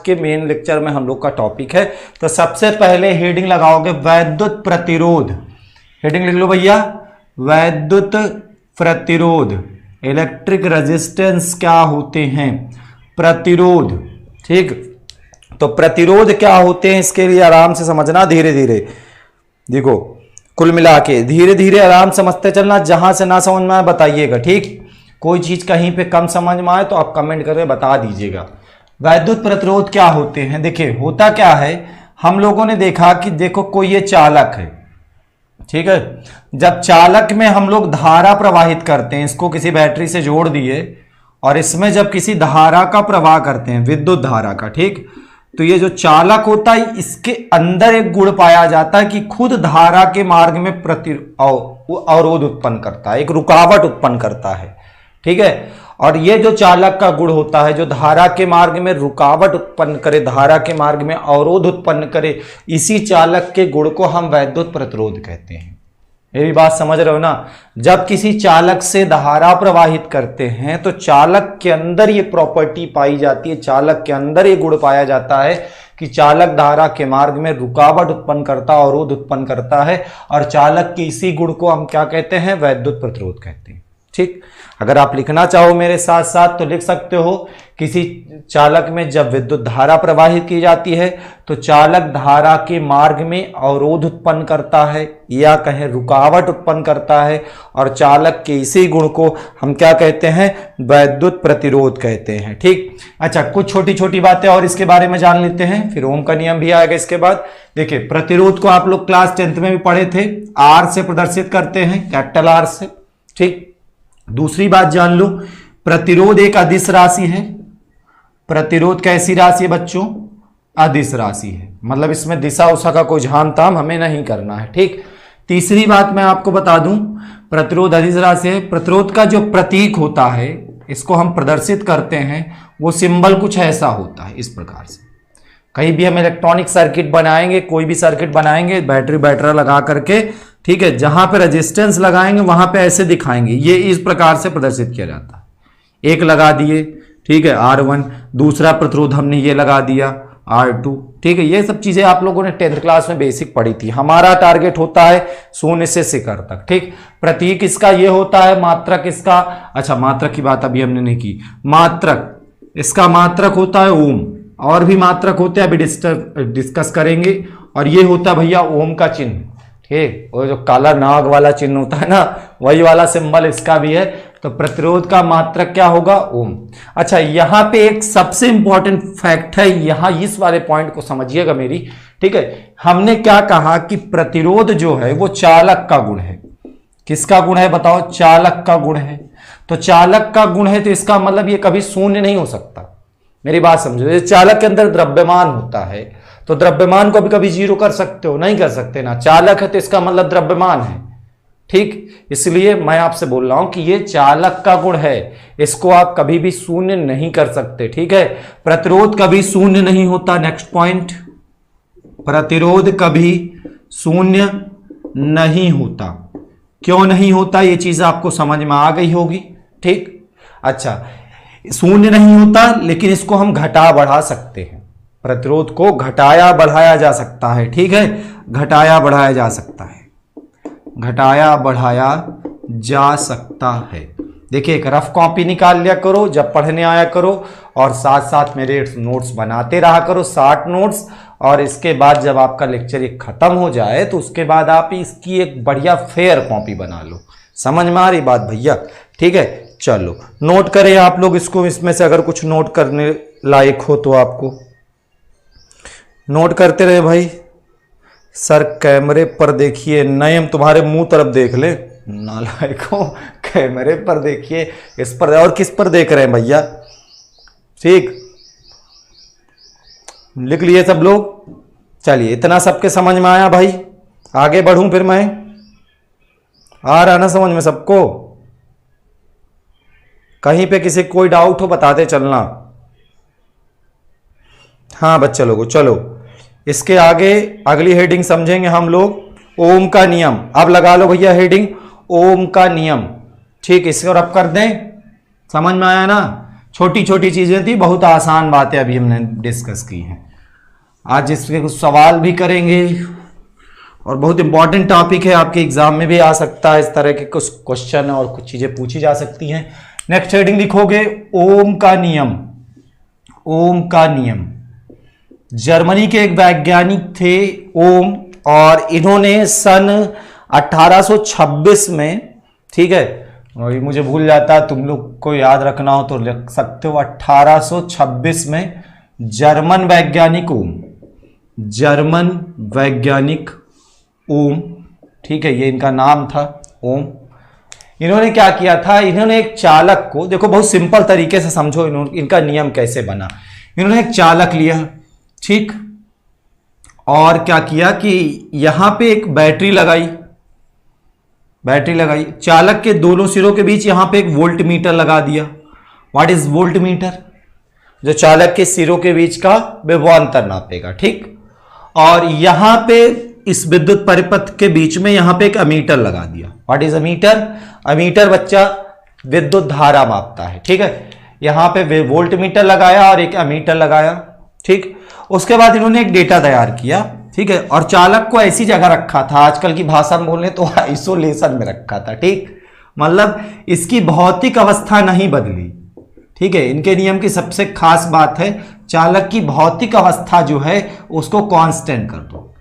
के main lecture में हम लोग का टॉपिक है। तो सबसे पहले हेडिंग लगाओगे वैद्युत प्रतिरोध। हेडिंग लिख लो भैया, वैद्युत प्रतिरोध, इलेक्ट्रिक रेजिस्टेंस क्या होते हैं, प्रतिरोध। ठीक, तो प्रतिरोध क्या होते हैं इसके लिए आराम से समझना, धीरे धीरे देखो, कुल मिला के धीरे धीरे आराम समझते चलना, जहां से ना समझ में आए बताइएगा। ठीक, कोई चीज कहीं पे कम समझ में आए तो आप कमेंट करके बता दीजिएगा। वैद्युत प्रतिरोध क्या होते हैं, देखिए होता क्या है, हम लोगों ने देखा कि देखो कोई ये चालक है, ठीक है, जब चालक में हम लोग धारा प्रवाहित करते हैं, इसको किसी बैटरी से जोड़ दिए और इसमें जब किसी धारा का प्रवाह करते हैं, विद्युत धारा का, ठीक, तो ये जो चालक होता है इसके अंदर एक गुण पाया जाता है कि खुद धारा के मार्ग में अवरोध उत्पन्न करता है, एक रुकावट उत्पन्न करता है। ठीक है, और ये जो चालक का गुण होता है जो धारा के मार्ग में रुकावट उत्पन्न करे, धारा के मार्ग में अवरोध उत्पन्न करे, इसी चालक के गुण को हम वैद्युत प्रतिरोध कहते हैं। मेरी बात समझ रहे हो ना? जब किसी चालक से धारा प्रवाहित करते हैं तो चालक के अंदर ये प्रॉपर्टी पाई जाती है, चालक के अंदर ये गुण पाया जाता है कि चालक धारा के मार्ग में रुकावट उत्पन्न करता, अवरोध उत्पन्न करता है, और चालक के इसी गुण को हम क्या कहते हैं, वैद्युत प्रतिरोध कहते हैं। ठीक, अगर आप लिखना चाहो मेरे साथ साथ तो लिख सकते हो, किसी चालक में जब विद्युत धारा प्रवाहित की जाती है तो चालक धारा के मार्ग में अवरोध उत्पन्न करता है या कहें रुकावट उत्पन्न करता है, और चालक के इसी गुण को हम क्या कहते हैं, वैद्युत प्रतिरोध कहते हैं। ठीक, अच्छा, कुछ छोटी छोटी बातें और इसके बारे में जान लेते हैं, फिर ओम का नियम भी आएगा इसके बाद। देखिए, प्रतिरोध को आप लोग क्लास 10th में भी पढ़े थे, आर से प्रदर्शित करते हैं, कैपिटल आर से। ठीक, दूसरी बात जान लो, प्रतिरोध एक अदिश राशि है। प्रतिरोध कैसी राशि है बच्चों, अदिश राशि है, मतलब इसमें दिशा उषा का कोई झाम ताम हमें नहीं करना है। ठीक, तीसरी बात मैं आपको बता दूं, प्रतिरोध अदिश राशि है, प्रतिरोध का जो प्रतीक होता है इसको हम प्रदर्शित करते हैं, वो सिंबल कुछ ऐसा होता है, इस प्रकार से। कहीं भी हम इलेक्ट्रॉनिक सर्किट बनाएंगे, कोई भी सर्किट बनाएंगे बैटरी बैटरा लगा करके, ठीक है, जहां पे रेजिस्टेंस लगाएंगे वहां पे ऐसे दिखाएंगे, ये इस प्रकार से प्रदर्शित किया जाता है। एक लगा दिए, ठीक है, R1, दूसरा प्रतिरोध हमने ये लगा दिया R2। ठीक है, ये सब चीजें आप लोगों ने 10th क्लास में बेसिक पढ़ी थी। हमारा टारगेट होता है 0 से शिखर तक। ठीक, प्रतीक इसका ये होता है, मात्रक इसका, अच्छा मात्रक की बात अभी हमने नहीं की, मात्रक इसका मात्रक होता है ओम, और भी मात्रक होते हैं, अभी डिस्कस करेंगे। और ये होता है भैया ओम का चिन्ह। ठीक, वो जो काला नाग वाला चिन्ह होता है ना, वही वाला सिंबल इसका भी है। तो प्रतिरोध का मात्रक क्या होगा, ओम। अच्छा, यहां पे एक सबसे इंपॉर्टेंट फैक्ट है, यहां इस वाले पॉइंट को समझिएगा मेरी। ठीक है, हमने क्या कहा कि प्रतिरोध जो है वो चालक का गुण है। किसका गुण है बताओ, चालक का गुण है। तो चालक का गुण है तो इसका मतलब ये कभी शून्य नहीं हो सकता। मेरी बात समझो, चालक के अंदर द्रव्यमान होता है तो द्रव्यमान को भी कभी जीरो कर सकते हो, नहीं कर सकते ना, चालक है तो इसका मतलब द्रव्यमान है। ठीक, इसलिए मैं आपसे बोल रहा हूं कि ये चालक का गुण है, इसको आप कभी भी शून्य नहीं कर सकते। ठीक है, प्रतिरोध कभी शून्य नहीं होता। नेक्स्ट पॉइंट, प्रतिरोध कभी शून्य नहीं होता। क्यों नहीं होता, ये चीज आपको समझ में आ गई होगी। ठीक, अच्छा, शून्य नहीं होता लेकिन इसको हम घटा बढ़ा सकते हैं, प्रतिरोध को घटाया बढ़ाया जा सकता है। ठीक है, घटाया बढ़ाया जा सकता है, घटाया बढ़ाया जा सकता है। देखिए, एक रफ कॉपी निकाल लिया करो जब पढ़ने आया करो, और साथ साथ मेरे नोट्स बनाते रहा करो, 60 नोट्स। और इसके बाद जब आपका लेक्चर एक खत्म हो जाए तो उसके बाद आप इसकी एक बढ़िया फेयर कॉपी बना लो। समझ में आ रही बात भैया? ठीक है, चलो नोट करें आप लोग इसको, इसमें से अगर कुछ नोट करने लायक हो तो आपको नोट करते रहे भाई। सर कैमरे पर देखिए, नयम तुम्हारे मुंह तरफ देख ले, नालायकों, कैमरे पर देखिए, इस पर, और किस पर देख रहे हैं भैया? ठीक, लिख लिए सब लोग? चलिए, इतना सबके समझ में आया भाई? आगे बढ़ूं फिर मैं? आ रहा ना समझ में सबको? कहीं पे किसी कोई डाउट हो बताते चलना। हाँ बच्चे लोगों, चलो इसके आगे अगली हेडिंग समझेंगे हम लोग, ओम का नियम। अब लगा लो भैया हेडिंग, ओम का नियम। ठीक, इसको रब कर दें, समझ में आया ना? छोटी छोटी चीजें थी, बहुत आसान बातें अभी हमने डिस्कस की हैं। आज इसके कुछ सवाल भी करेंगे और बहुत इंपॉर्टेंट टॉपिक है, आपके एग्जाम में भी आ सकता है, इस तरह के कुछ क्वेश्चन और कुछ चीजें पूछी जा सकती हैं। नेक्स्ट हेडिंग लिखोगे ओम का नियम। ओम का नियम जर्मनी के एक वैज्ञानिक थे ओम, और इन्होंने सन 1826 में, ठीक है, और मुझे भूल जाता, तुम लोग को याद रखना हो तो लिख सकते हो, 1826 में जर्मन वैज्ञानिक ओम, जर्मन वैज्ञानिक ओम, ठीक है, ये इनका नाम था ओम। इन्होंने क्या किया था, इन्होंने एक चालक को, देखो बहुत सिंपल तरीके से समझो इनका नियम कैसे बना। इन्होंने एक चालक लिया, ठीक, और क्या किया कि यहां पे एक बैटरी लगाई, बैटरी लगाई, चालक के दोनों सिरों के बीच यहां पे एक वोल्ट मीटर लगा दिया। What is volt meter? जो चालक के सिरों के बीच का विभवांतर नापेगा, ठीक। और यहां पे इस विद्युत परिपथ के बीच में यहां पे एक अमीटर लगा दिया। What is ammeter? अमीटर बच्चा विद्युत धारा मापता है, ठीक है। यहां पे वोल्ट मीटर लगाया और एक अमीटर लगाया, ठीक। उसके बाद इन्होंने एक डेटा तैयार किया, ठीक है, और चालक को ऐसी जगह रखा था, आजकल की भाषा में बोलने तो आइसोलेशन में रखा था, ठीक। मतलब इसकी भौतिक अवस्था नहीं बदली, ठीक है। इनके नियम की सबसे खास बात है चालक की भौतिक अवस्था जो है उसको कांस्टेंट कर दो।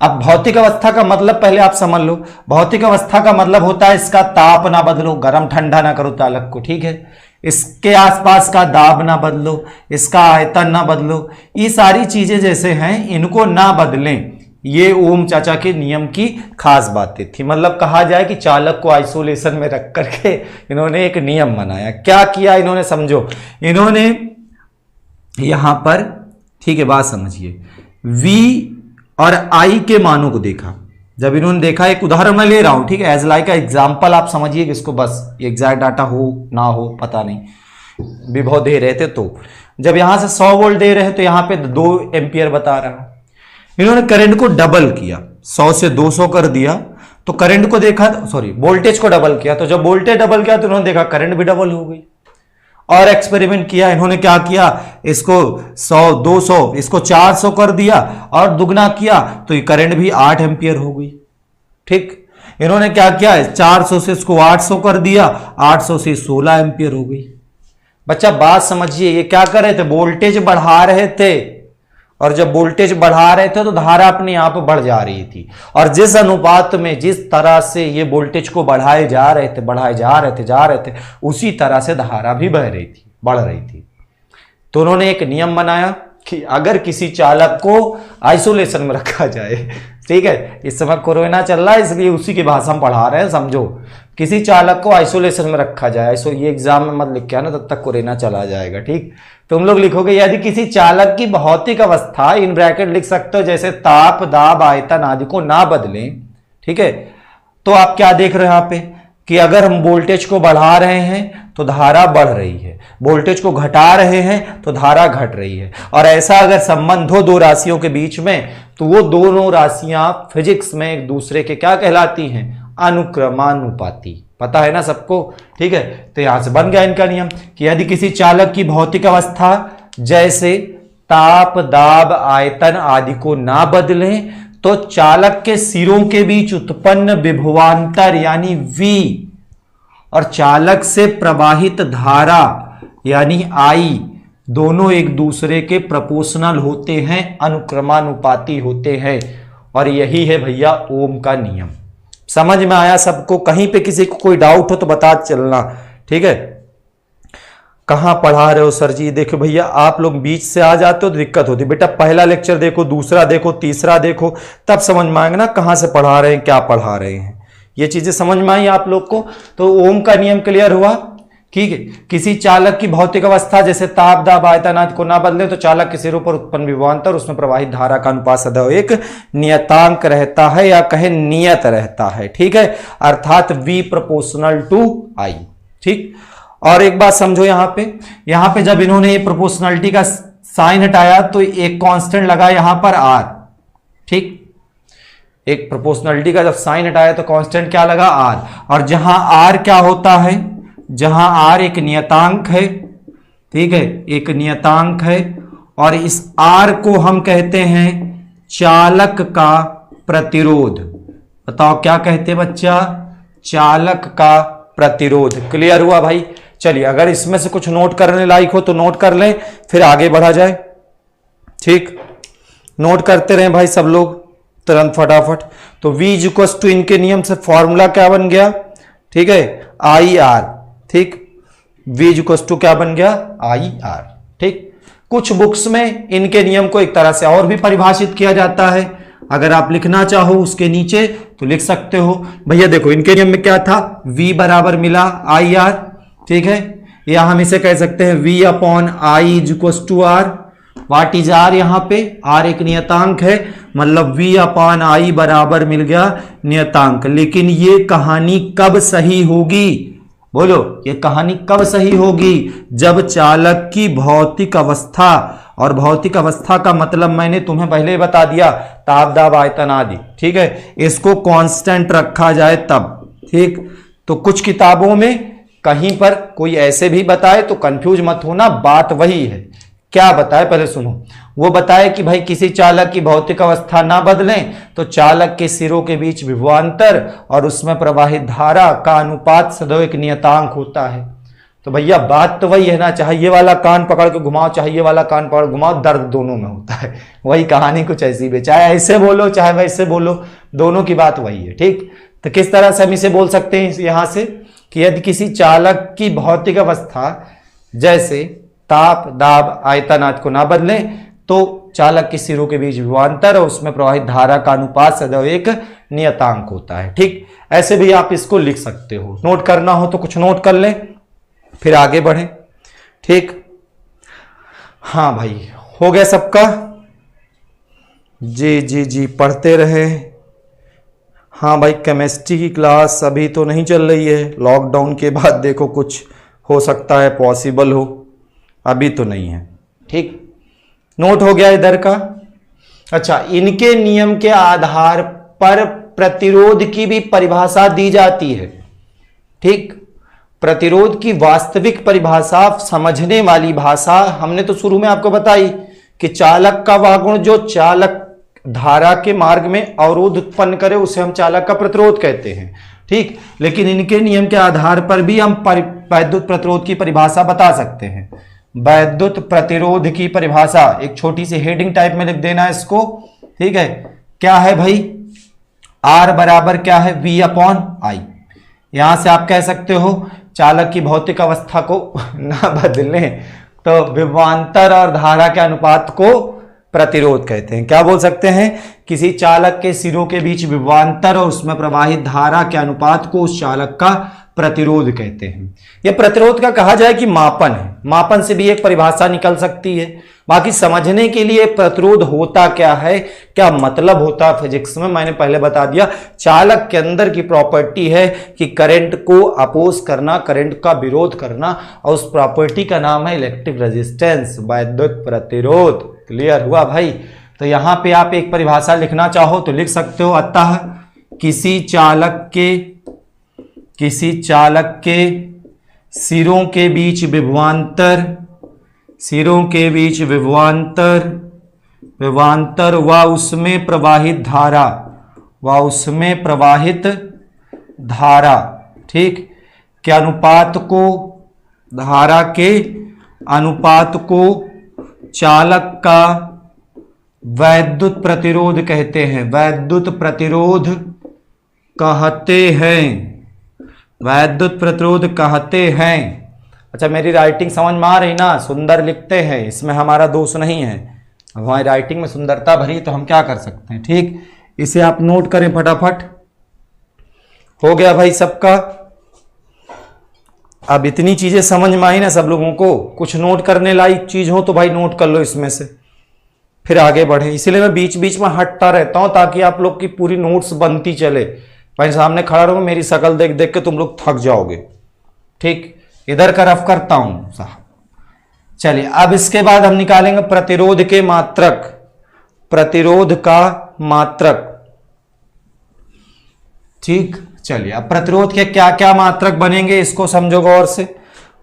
अब भौतिक अवस्था का मतलब पहले आप समझ लो, भौतिक अवस्था का मतलब होता है इसका ताप ना बदलो, गर्म ठंडा ना करो चालक को, ठीक है। इसके आसपास का दाब ना बदलो, इसका आयतन ना बदलो, ये सारी चीजें जैसे हैं इनको ना बदलें। ये ओम चाचा के नियम की खास बातें थी। मतलब कहा जाए कि चालक को आइसोलेशन में रख करके इन्होंने एक नियम बनाया। क्या किया इन्होंने, समझो, इन्होंने यहां पर, ठीक है, बात समझिए, V और I के मानों को देखा। जब इन्होंने देखा, एक उदाहरण मैं ले रहा हूं, ठीक है, एज लाइक एग्जाम्पल, आप समझिए कि इसको बस एग्जैक्ट डाटा हो ना हो पता नहीं, विभव दे रहे थे तो जब यहां से 100 वोल्ट दे रहे हैं तो यहां पे 2 एम्पियर बता रहा है। इन्होंने करंट को डबल किया, 100 से 200 कर दिया, तो करंट को देखा, सॉरी वोल्टेज को डबल किया, तो जब वोल्टेज डबल किया तो उन्होंने देखा करंट भी डबल हो गई। और एक्सपेरिमेंट किया, इन्होंने क्या किया, इसको 100 200 इसको 400 कर दिया और दुगना किया तो ये करंट भी 8 एम्पियर हो गई, ठीक। इन्होंने क्या किया, 400 से इसको 800 कर दिया, 800 से 16 एम्पियर हो गई। बच्चा बात समझिए, ये क्या कर रहे थे, वोल्टेज बढ़ा रहे थे, और जब वोल्टेज बढ़ा रहे थे तो धारा अपने आप बढ़ जा रही थी, और जिस अनुपात में, जिस तरह से ये वोल्टेज को बढ़ाए जा रहे थे, उसी तरह से धारा भी बह रही थी, बढ़ रही थी। तो उन्होंने एक नियम बनाया कि अगर किसी चालक को आइसोलेशन में रखा जाए, ठीक है, इस समय कोरोना चल रहा है इसलिए उसी की भाषा में पढ़ा रहे हैं, समझो, किसी चालक को आइसोलेशन में रखा जाए, ये एग्जाम में मत लिख के आना, तब तक कोरोना चला जाएगा, ठीक। तुम लोग लिखोगे यदि किसी चालक की भौतिक अवस्था, इन ब्रैकेट लिख सकते हो, जैसे ताप, दाब, आयतन आदि को ना बदलें, ठीक है, तो आप क्या देख रहे हो यहां पे कि अगर हम वोल्टेज को बढ़ा रहे हैं तो धारा बढ़ रही है, वोल्टेज को घटा रहे हैं तो धारा घट रही है। और ऐसा अगर संबंध हो दो राशियों के बीच में तो वो दोनों राशियां फिजिक्स में एक दूसरे के क्या कहलाती हैं, अनुक्रमानुपाती। पता है ना सबको, ठीक है। तो यहां से बन गया इनका नियम कि यदि किसी चालक की भौतिक अवस्था जैसे ताप, दाब, आयतन आदि को ना बदलें तो चालक के सिरों के बीच उत्पन्न विभवांतर यानी V और चालक से प्रवाहित धारा यानी I दोनों एक दूसरे के प्रोपोर्शनल होते हैं, अनुक्रमानुपाती होते हैं। और यही है भैया ओम का नियम। समझ में आया सबको? कहीं पे किसी को कोई डाउट हो तो बता चलना, ठीक है। कहां पढ़ा रहे हो सर जी? देखो भैया आप लोग बीच से आ जाते हो तो दिक्कत होती। बेटा पहला लेक्चर देखो, दूसरा देखो, तीसरा देखो, तब समझ में आएगा ना कहां से पढ़ा रहे हैं, क्या पढ़ा रहे हैं। ये चीजें समझ में आई आप लोग को? तो ओम का नियम क्लियर हुआ, ठीक है। किसी चालक की भौतिक अवस्था जैसे ताप, दाब, आयतन आदि को ना बदले तो चालक के सिरों पर उत्पन्न विभवांतर, उसमें प्रवाहित धारा का अनुपात सदैव एक नियतांक रहता है या कहे नियत रहता है, ठीक है, अर्थात V प्रोपोर्शनल टू I, ठीक। और एक बात समझो, यहां पे जब इन्होंने प्रोपोर्शनलिटी का साइन हटाया तो एक कांस्टेंट लगा यहां पर R, ठीक। एक प्रोपोर्शनलिटी का जब साइन हटाया तो कांस्टेंट क्या लगा? R। और जहां R क्या होता है, जहां R एक नियतांक है, ठीक है, एक नियतांक है, और इस R को हम कहते हैं चालक का प्रतिरोध। बताओ क्या कहते हैं बच्चा? चालक का प्रतिरोध। क्लियर हुआ भाई? चलिए, अगर इसमें से कुछ नोट करने लायक हो तो नोट कर लें, फिर आगे बढ़ा जाए। ठीक, नोट करते रहें भाई सब लोग तुरंत फटाफट। तो V इक्वल्स टू, इनके नियम से फॉर्मूला क्या बन गया? ठीक है, IR। ठीक, V इक्वल्स टू क्या बन गया? IR। ठीक, कुछ बुक्स में इनके नियम को एक तरह से और भी परिभाषित किया जाता है। अगर आप लिखना चाहो उसके नीचे तो लिख सकते हो। भैया देखो, इनके नियम में क्या था? V बराबर मिला IR। ठीक है, या हम इसे कह सकते हैं V upon I is equal to R। What is R? यहां पे R एक नियतांक है, मतलब V अपॉन I बराबर मिल गया नियतांक। लेकिन ये कहानी कब सही होगी? बोलो, ये कहानी कब सही होगी? जब चालक की भौतिक अवस्था, और भौतिक अवस्था का मतलब मैंने तुम्हें पहले ही बता दिया, ताप, दाब, आयतन आदि। ठीक है, इसको कांस्टेंट रखा जाए तब। ठीक, तो कुछ किताबों में कहीं पर कोई ऐसे भी बताए तो कंफ्यूज मत होना, बात वही है। क्या बताए पहले सुनो। वो बताए कि भाई किसी चालक की भौतिक अवस्था ना बदलें तो चालक के सिरों के बीच विभवांतर और उसमें प्रवाहित धारा का अनुपात सदैव एक नियतांक होता है। तो भैया बात तो वही है ना, चाहे ये वाला कान पकड़ के घुमाओ, चाहे ये वाला कान पकड़ घुमाओ, दर्द दोनों में होता है। वही कहानी कुछ ऐसी भी, चाहे ऐसे बोलो चाहे वैसे बोलो, दोनों की बात वही है। ठीक, तो किस तरह से हम इसे बोल सकते हैं यहां से कि यदि किसी चालक की भौतिक अवस्था जैसे ताप, दाब, आयतन आदि को ना बदले तो चालक के सिरों के बीच विभवांतर और उसमें प्रवाहित धारा का अनुपात सदैव एक नियतांक होता है। ठीक, ऐसे भी आप इसको लिख सकते हो। नोट करना हो तो कुछ नोट कर लें, फिर आगे बढ़े। ठीक, हाँ भाई, हो गया सबका? जी जी जी, पढ़ते रहे। हाँ भाई, केमिस्ट्री की क्लास अभी तो नहीं चल रही है, लॉकडाउन के बाद देखो कुछ हो सकता है पॉसिबल हो, अभी तो नहीं है। ठीक, नोट हो गया इधर का। अच्छा, इनके नियम के आधार पर प्रतिरोध की भी परिभाषा दी जाती है। ठीक, प्रतिरोध की वास्तविक परिभाषा, समझने वाली भाषा हमने तो शुरू में आपको बताई कि चालक का वह गुण जो चालक धारा के मार्ग में अवरोध उत्पन्न करे उसे हम चालक का प्रतिरोध कहते हैं। ठीक, लेकिन इनके नियम के आधार पर भी हम वैद्युत प्रतिरोध की परिभाषा बता सकते हैं। वैद्युत प्रतिरोध की परिभाषा एक छोटी सी हेडिंग टाइप में लिख देना इसको। ठीक है, क्या है भाई? R बराबर क्या है? V upon I। यहां से आप कह सकते हो चालक की भौतिक अवस्था को ना बदलें तो विभवांतर और धारा के अनुपात को प्रतिरोध कहते हैं। क्या बोल सकते हैं? किसी चालक के सिरों के बीच विभवांतर और उसमें प्रवाहित धारा के अनुपात को उस चालक का प्रतिरोध कहते हैं। यह प्रतिरोध का कहा जाए कि मापन है, मापन से भी एक परिभाषा निकल सकती है। बाकी समझने के लिए प्रतिरोध होता क्या है, क्या मतलब होता है फिजिक्स में, मैंने पहले बता दिया। चालक के अंदर की प्रॉपर्टी है कि करंट को अपोज करना, करंट का विरोध करना, और उस प्रॉपर्टी का नाम है इलेक्ट्रिक रेजिस्टेंस, वैद्युत प्रतिरोध। क्लियर हुआ भाई? तो यहां पे आप एक परिभाषा लिखना चाहो तो लिख सकते हो। अतः किसी चालक के सिरों के बीच विभवांतर व उसमें प्रवाहित धारा, ठीक, के अनुपात को, धारा के अनुपात को चालक का वैद्युत प्रतिरोध कहते हैं। वैद्युत प्रतिरोध कहते हैं। अच्छा, मेरी राइटिंग समझ में आ रही ना? सुंदर लिखते हैं, इसमें हमारा दोष नहीं है। हमारी राइटिंग में सुंदरता भरी तो हम क्या कर सकते हैं। ठीक, इसे आप नोट करें फटाफट। हो गया भाई सबका? अब इतनी चीजें समझ में आई ना सब लोगों को? कुछ नोट करने लायक चीज हो तो भाई नोट कर लो इसमें से, फिर आगे बढ़े। इसलिए मैं बीच बीच में हटता रहता हूं ताकि आप लोग की पूरी नोट्स बनती चले। भाई सामने खड़ा रहो, मेरी शक्ल देख देख के तुम लोग थक जाओगे। ठीक, इधर का रफ करता हूं साहब। चलिए, अब इसके बाद हम निकालेंगे प्रतिरोध के मात्रक, प्रतिरोध का मात्रक। ठीक, चलिए अब प्रतिरोध के क्या क्या मात्रक बनेंगे इसको समझो गौर से।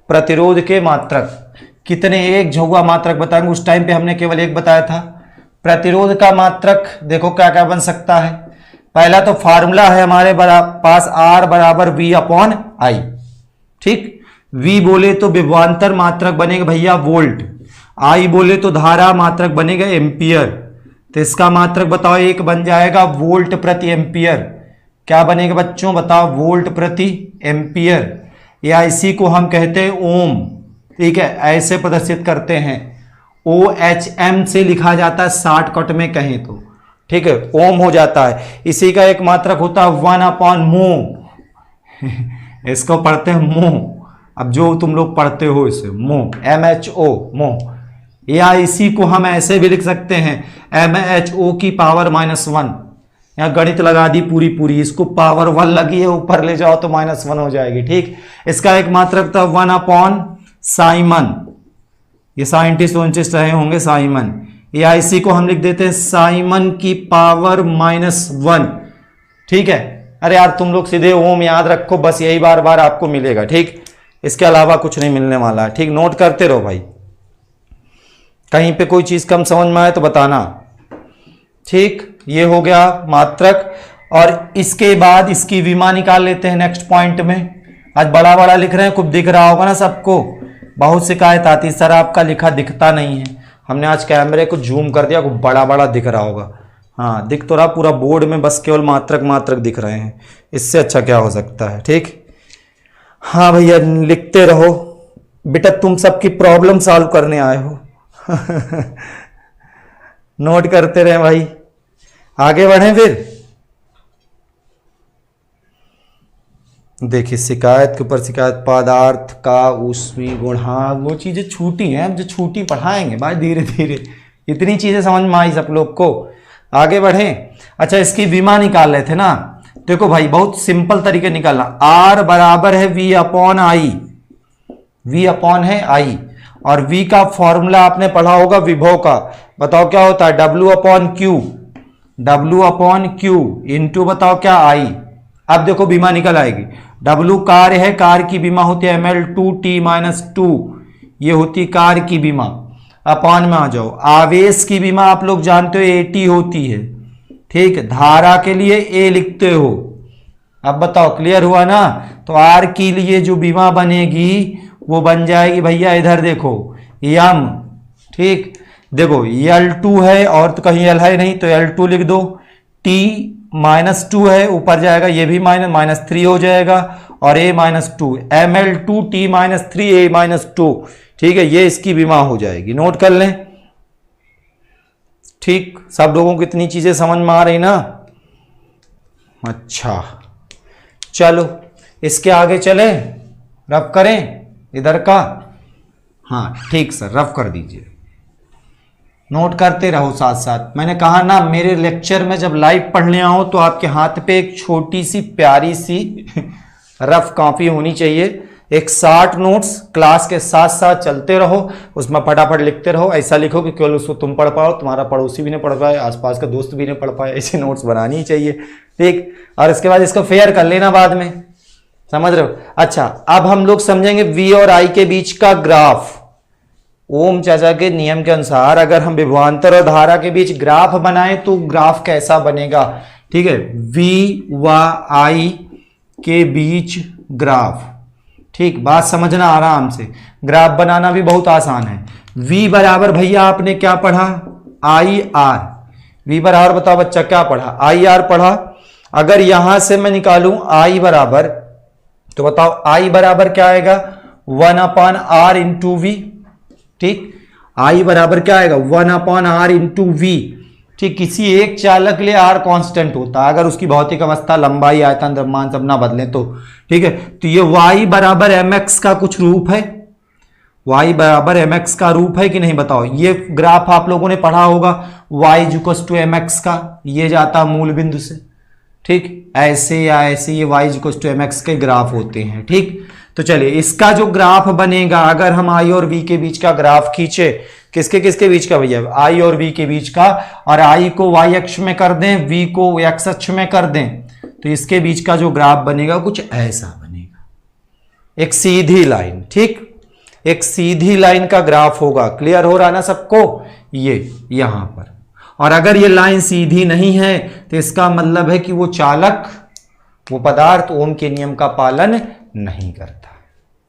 प्रतिरोध के मात्रक, कितने, एक झुआ मात्रक बताएंगे। उस टाइम पे हमने केवल एक बताया था। प्रतिरोध का मात्रक देखो क्या क्या बन सकता है। पहला तो फार्मूला है हमारे पास R बराबर V अपॉन I। ठीक, V बोले तो विभवांतर मात्रक बनेगा भैया वोल्ट, I बोले तो धारा मात्रक बनेगा एम्पियर। तो इसका मात्रक बताओ, एक बन जाएगा वोल्ट प्रति एम्पियर। क्या बनेगा बच्चों बताओ, वोल्ट प्रति एम्पियर, या इसी को हम कहते हैं ओम। ठीक है, ऐसे प्रदर्शित करते हैं, OHM से लिखा जाता है शॉर्टकट में कहें तो। ठीक है, ओम हो जाता है। इसी का एक मात्रक होता है 1 अपॉन मो इसको पढ़ते हैं मो, अब जो तुम लोग पढ़ते हो इसे मो, MHO मो, या इसी को हम ऐसे भी लिख सकते हैं MHO की पावर -1। यहाँ गणित लगा दी पूरी पूरी, इसको पावर 1 लगी है, ऊपर ले जाओ तो -1 हो जाएगी। ठीक, इसका एक मात्रक था 1 अपॉन साइमन, ये साइंटिस्ट रहे होंगे साइमन, या इसी को हम लिख देते हैं साइमन की पावर -1। ठीक है, अरे यार तुम लोग सीधे ओम याद रखो, बस यही बार बार आपको मिलेगा। ठीक, इसके अलावा कुछ नहीं मिलने वाला है। ठीक, नोट करते रहो भाई, कहीं पे कोई चीज कम समझ में आए तो बताना। ठीक, ये हो गया मात्रक, और इसके बाद इसकी विमा निकाल लेते हैं नेक्स्ट पॉइंट में। आज बड़ा बड़ा लिख रहे हैं, खूब दिख रहा होगा ना सबको, बहुत शिकायत आती सर आपका लिखा दिखता नहीं है। हमने आज कैमरे को जूम कर दिया, खूब बड़ा बड़ा दिख रहा होगा। हाँ, दिख तो रहा पूरा बोर्ड में, बस केवल मात्रक मात्रक दिख रहे हैं, इससे अच्छा क्या हो सकता है। ठीक, हाँ भैया लिखते रहो बेटा, तुम सबकी प्रॉब्लम सॉल्व करने आए हो नोट करते रहे भाई, आगे बढ़े फिर। देखिए शिकायत के ऊपर शिकायत, पदार्थ का ऊष्मीय गुण, हाँ वो चीजें छूटी हैं, जो छूटी पढ़ाएंगे भाई धीरे धीरे, इतनी चीजें समझ में आई सब लोग को। आगे बढ़े। अच्छा, इसकी विमा निकाल रहे थे ना, देखो भाई बहुत सिंपल तरीके निकालना। R बराबर है V upon I, V upon है I, और V का फॉर्मूला आपने पढ़ा होगा विभव का, बताओ क्या होता है, W upon Q, W upon Q into बताओ क्या I। अब देखो विमा निकल आएगी, W कार्य है, कार्य की विमा होती है ml2t-2, ये होती कार्य की विमा। अपॉन में आ जाओ, आवेश की विमा आप लोग जानते हो AT होती है। ठीक, धारा के लिए A लिखते हो। अब बताओ क्लियर हुआ ना, तो R के लिए जो विमा बनेगी वो बन जाएगी भैया, इधर देखो यम। ठीक, देखो L2 है और तो कहीं L है नहीं तो L2 लिख दो, T -2 है, ऊपर जाएगा ये भी -3 हो जाएगा, और A -2, ml2t -3 A -2। ठीक है, ये इसकी विमा हो जाएगी, नोट कर लें। ठीक, सब लोगों को इतनी चीजें समझ में आ रही ना। अच्छा चलो इसके आगे चले, रफ करें इधर का। हाँ ठीक सर, रफ कर दीजिए, नोट करते रहो साथ साथ। मैंने कहा ना मेरे लेक्चर में जब लाइव पढ़ने आओ तो आपके हाथ पे एक छोटी सी प्यारी सी रफ कॉपी होनी चाहिए, एक 60 नोट्स क्लास के साथ साथ चलते रहो, उसमें फटाफट लिखते रहो। ऐसा लिखो कि केवल उसको तुम पढ़ पाओ, तुम्हारा पड़ोसी भी नहीं पढ़ पाए, आसपास का दोस्त भी नहीं पढ़ पाए, ऐसे नोट्स बनानी ही चाहिए। ठीक, और इसके बाद इसको फेयर कर लेना बाद में, समझ रहे हो। अच्छा, अब हम लोग समझेंगे V और I के बीच का ग्राफ। ओम चाचा के नियम के अनुसार अगर हम विभवांतर और धारा के बीच ग्राफ बनाएं तो ग्राफ कैसा बनेगा। ठीक है, V व I के बीच ग्राफ। ठीक, बात समझना आराम से, ग्राफ बनाना भी बहुत आसान है। V बराबर भैया आपने क्या पढ़ा, IR। V बराबर बताओ बच्चा क्या पढ़ा, IR पढ़ा। अगर यहां से मैं निकालूं I बराबर, तो बताओ I बराबर क्या आएगा, 1/R इंटू V। ठीक, I बराबर क्या आएगा, 1/R इंटू V। ठीक, किसी एक चालक के लिए R कांस्टेंट होता है अगर उसकी भौतिक अवस्था, लंबाई, आयतन, द्रव्यमान सब ना बदले तो। ठीक है, तो ये Y बराबर mx का कुछ रूप है, Y बराबर mx का रूप है कि नहीं बताओ। ये ग्राफ आप लोगों ने पढ़ा होगा, Y = mx का, ये जाता मूल बिंदु से। ठीक, ऐसे या ऐसे ये y = mx के ग्राफ होते हैं। ठीक, तो चलिए इसका जो ग्राफ बनेगा, अगर हम I और V के बीच का ग्राफ खींचे, किसके किसके बीच का भैया, I और V के बीच का, और I को y अक्ष में कर दें, V को x अक्ष में कर दें, तो इसके बीच का जो ग्राफ बनेगा कुछ ऐसा बनेगा, एक सीधी लाइन। ठीक, एक सीधी लाइन का ग्राफ होगा। क्लियर हो रहा ना सबको? ये यहां पर, और अगर ये लाइन सीधी नहीं है तो इसका मतलब है कि वो चालक, वो पदार्थ ओम के नियम का पालन नहीं करता।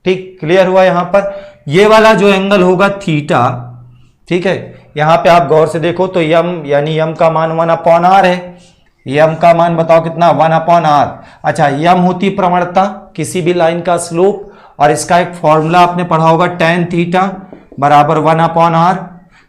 ठीक, क्लियर हुआ? यहां पर ये वाला जो एंगल होगा थीटा, ठीक है, यहां पे आप गौर से देखो तो यम यानी यम का मान 1/r है। यम का मान बताओ कितना? 1/r। अच्छा, यम होती प्रवणता किसी भी लाइन का स्लोप, और इसका एक फॉर्मूला आपने पढ़ा होगा tan थीटा बराबर 1/r।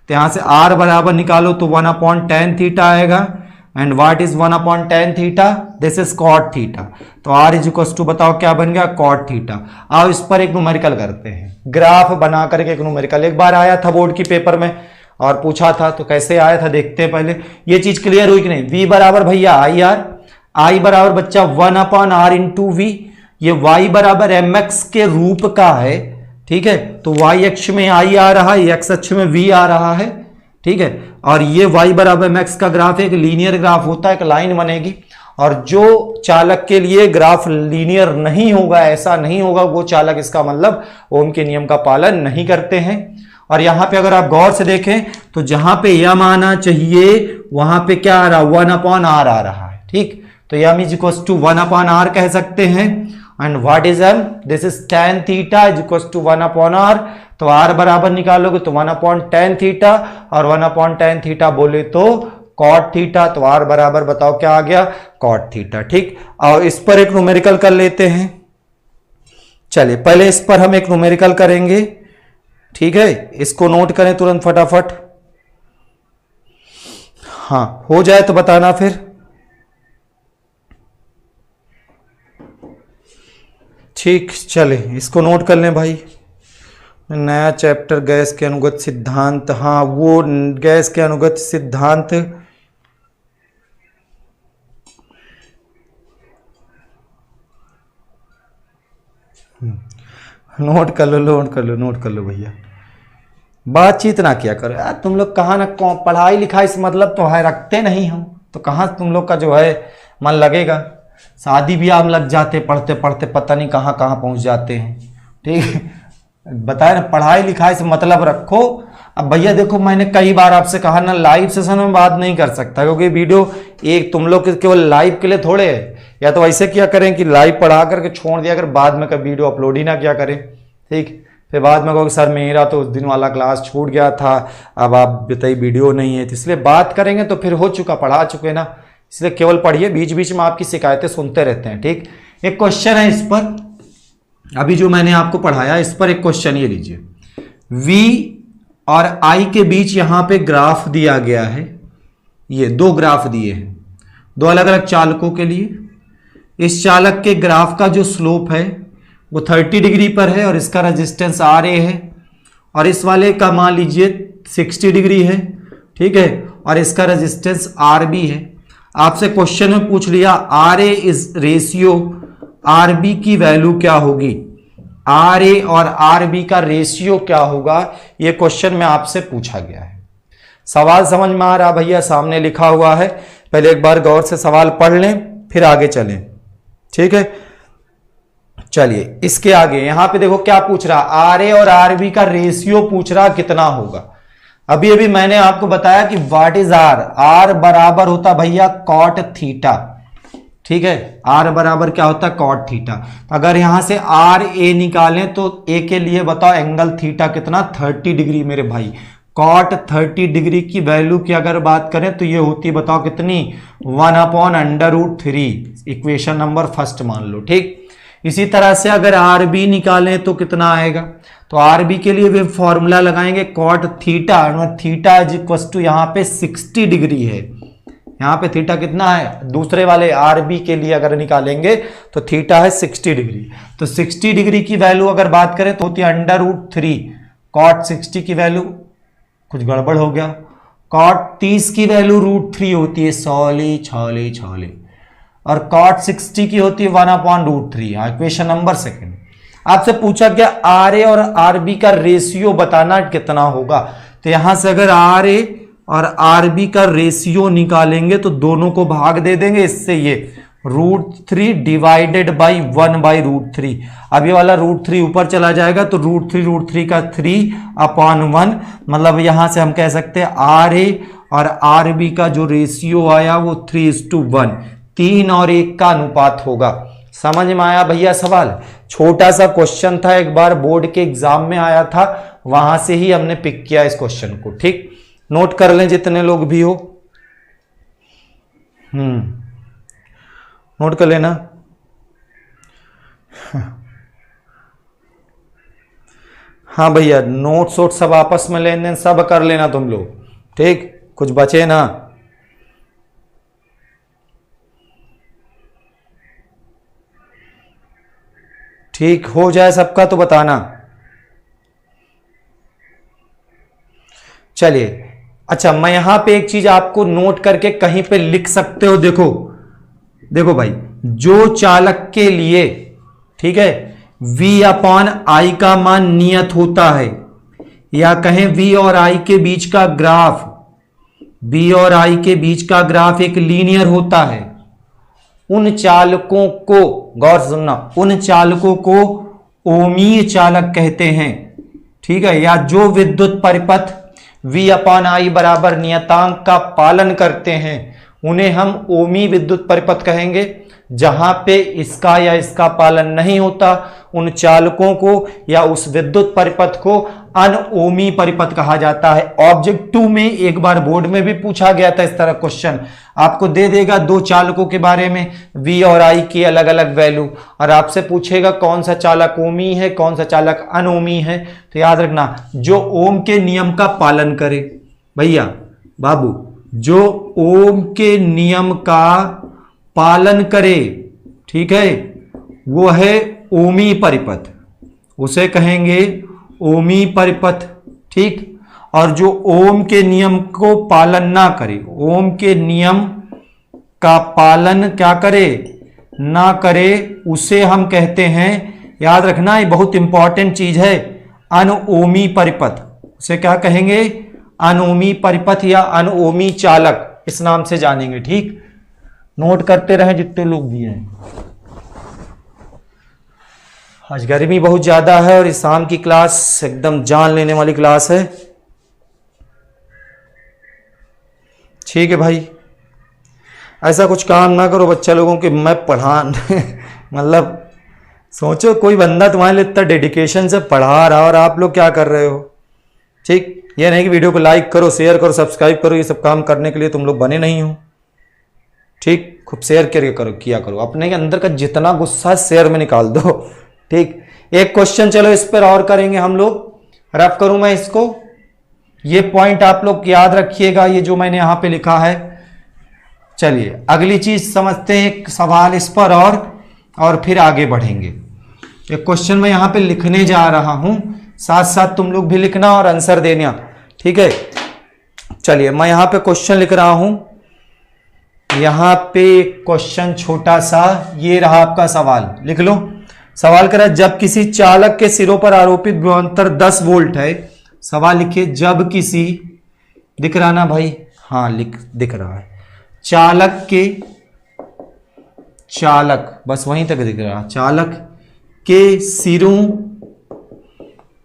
तो यहां से r बराबर निकालो तो 1/tan थीटा आएगा। And what is 1/tan theta? This is cot theta. तो r इज इक्वल टू बताओ क्या बन गया? cot theta. आओ इस पर एक न्यूमेरिकल करते हैं, ग्राफ बना करके एक न्यूमेरिकल। एक बार आया था बोर्ड की पेपर में और पूछा था, तो कैसे आया था देखते हैं पहले। ये चीज क्लियर हुई कि नहीं? v बराबर भैया IR, I बराबर बच्चा 1/r इंटू वी। ये y बराबर mx के रूप का है, ठीक है, तो y अक्ष में I आ रहा है, x अक्ष में v आ रहा है, ठीक है। और ये y बराबर mx का ग्राफ एक लीनियर ग्राफ होता है, एक लाइन बनेगी। और जो चालक के लिए ग्राफ लीनियर नहीं होगा, ऐसा नहीं होगा, वो चालक, इसका मतलब ओम के नियम का पालन नहीं करते हैं। और यहां पे अगर आप गौर से देखें तो जहां पे यम आना चाहिए वहां पे क्या आ रहा? 1/r आ रहा है, ठीक। तो यम इज इक्वल टू 1/r कह सकते हैं। And what is m? This is tan theta is equal to 1/r। तो r बराबर निकालोगे तो 1/tan थीटा, और 1/tan थीटा बोले तो cot थीटा। तो r बराबर बताओ क्या आ गया? cot थीटा, ठीक। और इस पर एक न्यूमेरिकल कर लेते हैं। चलिए पहले इस पर हम एक न्यूमेरिकल करेंगे, ठीक है। इसको नोट करें तुरंत फटाफट। हाँ, हो जाए तो बताना फिर। ठीक, चले इसको नोट कर लें भाई। नया चैप्टर गैस के अनुगत सिद्धांत, हाँ वो गैस के अनुगत सिद्धांत, नोट कर लो, नोट कर लो, नोट कर लो भैया। बातचीत ना किया करो यार तुम लोग, कहाँ ना पढ़ाई लिखाई से मतलब तो है रखते नहीं हम, तो कहाँ तुम लोग का जो है मन लगेगा। शादी ब्याह में लग जाते पढ़ते पढ़ते, पता नहीं कहाँ कहाँ पहुँच जाते हैं, ठीक। बताए ना, पढ़ाई लिखाई से मतलब रखो। अब भैया देखो, मैंने कई बार आपसे कहा ना, लाइव सेशन में बात नहीं कर सकता, क्योंकि वीडियो एक तुम लोग केवल लाइव के लिए थोड़े है। या तो ऐसे किया करें कि लाइव पढ़ा करके छोड़ दिया कर, बाद में कभी वीडियो अपलोड ही ना किया करें, ठीक। फिर बाद में कहो सर मेरा तो उस दिन वाला क्लास छूट गया था, अब आप बताइए वीडियो नहीं है। तो इसलिए बात करेंगे तो फिर हो चुका, पढ़ा चुके ना, इसलिए केवल पढ़िए, बीच बीच में आपकी शिकायतें सुनते रहते हैं, ठीक। एक क्वेश्चन है इस पर, अभी जो मैंने आपको पढ़ाया इस पर एक क्वेश्चन ये लीजिए। V और I के बीच यहां पे ग्राफ दिया गया है, ये दो ग्राफ दिए हैं दो अलग अलग चालकों के लिए। इस चालक के ग्राफ का जो स्लोप है वो 30 डिग्री पर है और इसका रेजिस्टेंस RA है, और इस वाले का मान लीजिए 60 डिग्री है, ठीक है, और इसका रेजिस्टेंस RB है। आपसे क्वेश्चन में पूछ लिया RA इज रेशियो RB की वैल्यू क्या होगी, RA और RB का रेशियो क्या होगा, ये क्वेश्चन में आपसे पूछा गया है। सवाल समझ में आ रहा भैया? सामने लिखा हुआ है, पहले एक बार गौर से सवाल पढ़ लें फिर आगे चलें, ठीक है। चलिए इसके आगे यहां पे देखो क्या पूछ रहा, RA और RB का रेशियो पूछ रहा कितना होगा। अभी अभी मैंने आपको बताया कि व्हाट इज R बराबर होता भैया cot थीटा, ठीक है। R बराबर क्या होता है? cot theta. अगर यहां से RA निकालें तो A के लिए बताओ एंगल थीटा कितना? 30 डिग्री मेरे भाई। cot 30 डिग्री की वैल्यू की अगर बात करें तो ये होती बताओ कितनी? 1/√3। इक्वेशन नंबर फर्स्ट मान लो, ठीक। इसी तरह से अगर RB निकालें तो कितना आएगा? तो RB के लिए भी फॉर्मूला लगाएंगे cot theta, theta is equal to यहाँ पे 60 डिग्री है, यहाँ पे थीटा कितना है? दूसरे वाले RB के लिए अगर निकालेंगे तो थीटा है 60 डिग्री। तो 60 डिग्री की वैल्यू अगर बात करें तो होती है √3। cot 60 की वैल्यू, कुछ गड़बड़ हो गया, cot 30 की वैल्यू √3 होती है, सौली छौली छौली, और cot 60 की होती है 1/√3। Equation number second. आपसे पूछा गया RA और RB का रेशियो बताना कितना होगा। तो यहां से अगर RA और RB का रेशियो निकालेंगे तो दोनों को भाग दे देंगे इससे, ये √3 डिवाइडेड बाई 1/√3। अब ये वाला √3 ऊपर चला जाएगा तो √3 का 3/1, मतलब यहां से हम कह सकते हैं RA और RB का जो रेशियो आया वो 3:1, 3 और 1 का अनुपात होगा। समझ में आया भैया सवाल? छोटा सा क्वेश्चन था, एक बार बोर्ड के एग्जाम में आया था, वहां से ही हमने पिक किया इस क्वेश्चन को। ठीक, नोट कर लें जितने लोग भी हो, नोट कर लेना। हाँ भैया, नोट्स वोट सब आपस में लेन देन सब कर लेना तुम लोग, ठीक, कुछ बचे ना। ठीक हो जाए सबका तो बताना। चलिए, अच्छा मैं यहां पे एक चीज आपको नोट करके कहीं पे लिख सकते हो। देखो देखो भाई, जो चालक के लिए, ठीक है, V/I का मान नियत होता है, या कहें V और I के बीच का ग्राफ, V और I के बीच का ग्राफ एक लीनियर होता है, उन चालकों को, गौर से सुनना, उन चालकों को ओमीय चालक कहते हैं। ठीक है, या जो विद्युत परिपथ V/I बराबर नियतांक का पालन करते हैं उन्हें हम ओमी विद्युत परिपथ कहेंगे। जहां पे इसका या इसका पालन नहीं होता उन चालकों को या उस विद्युत परिपथ को अनओमी परिपथ कहा जाता है। ऑब्जेक्ट 2 में एक बार बोर्ड में भी पूछा गया था इस तरह क्वेश्चन, आपको दे देगा दो चालकों के बारे में, V और I की अलग अलग वैल्यू, और आपसे पूछेगा कौन सा चालक ओमी है कौन सा चालक अनओमी है। तो याद रखना, जो ओम के नियम का पालन करे, भैया बाबू, जो ओम के नियम का पालन करे, ठीक है, वो है ओमी परिपथ, उसे कहेंगे ओमी परिपथ। ठीक, और जो ओम के नियम को पालन ना करे, ओम के नियम का पालन क्या करे, ना करे, उसे हम कहते हैं, याद रखना ये बहुत इंपॉर्टेंट चीज है, अनओमी परिपथ। उसे क्या कहेंगे, अनओमी परिपथ या अनओमी चालक, इस नाम से जानेंगे। ठीक, नोट करते रहे जितने लोग भी हैं। आज गर्मी बहुत ज्यादा है और इस शाम की क्लास एकदम जान लेने वाली क्लास है। ठीक है भाई, ऐसा कुछ काम ना करो बच्चा लोगों के मैं पढ़ा मतलब सोचो कोई बंदा तुम्हारे लिए इतना डेडिकेशन से पढ़ा रहा और आप लोग क्या कर रहे हो। ठीक, ये नहीं कि वीडियो को लाइक करो, शेयर करो, सब्सक्राइब करो, ये सब काम करने के लिए तुम लोग बने नहीं हो। ठीक, खूब शेयर करके करो, किया करो, अपने के अंदर का जितना गुस्सा शेयर में निकाल दो। ठीक, एक क्वेश्चन चलो इस पर और करेंगे हम लोग, रफ करूं मैं इसको, ये पॉइंट आप लोग याद रखिएगा, ये जो मैंने यहां पे लिखा है। चलिए अगली चीज समझते हैं, एक सवाल इस पर और फिर आगे बढ़ेंगे। एक क्वेश्चन मैं यहां पे लिखने जा रहा हूं, साथ साथ तुम लोग भी लिखना और आंसर देना। ठीक है, चलिए मैं यहां पे क्वेश्चन लिख रहा हूं, यहां पे क्वेश्चन छोटा सा, ये रहा आपका सवाल, लिख लो। सवाल करा, जब किसी चालक के सिरों पर आरोपित विभवांतर 10 वोल्ट है, सवाल लिखिए, जब किसी, दिख रहा ना भाई, हाँ दिख रहा है, चालक बस वहीं तक दिख रहा, चालक के सिरों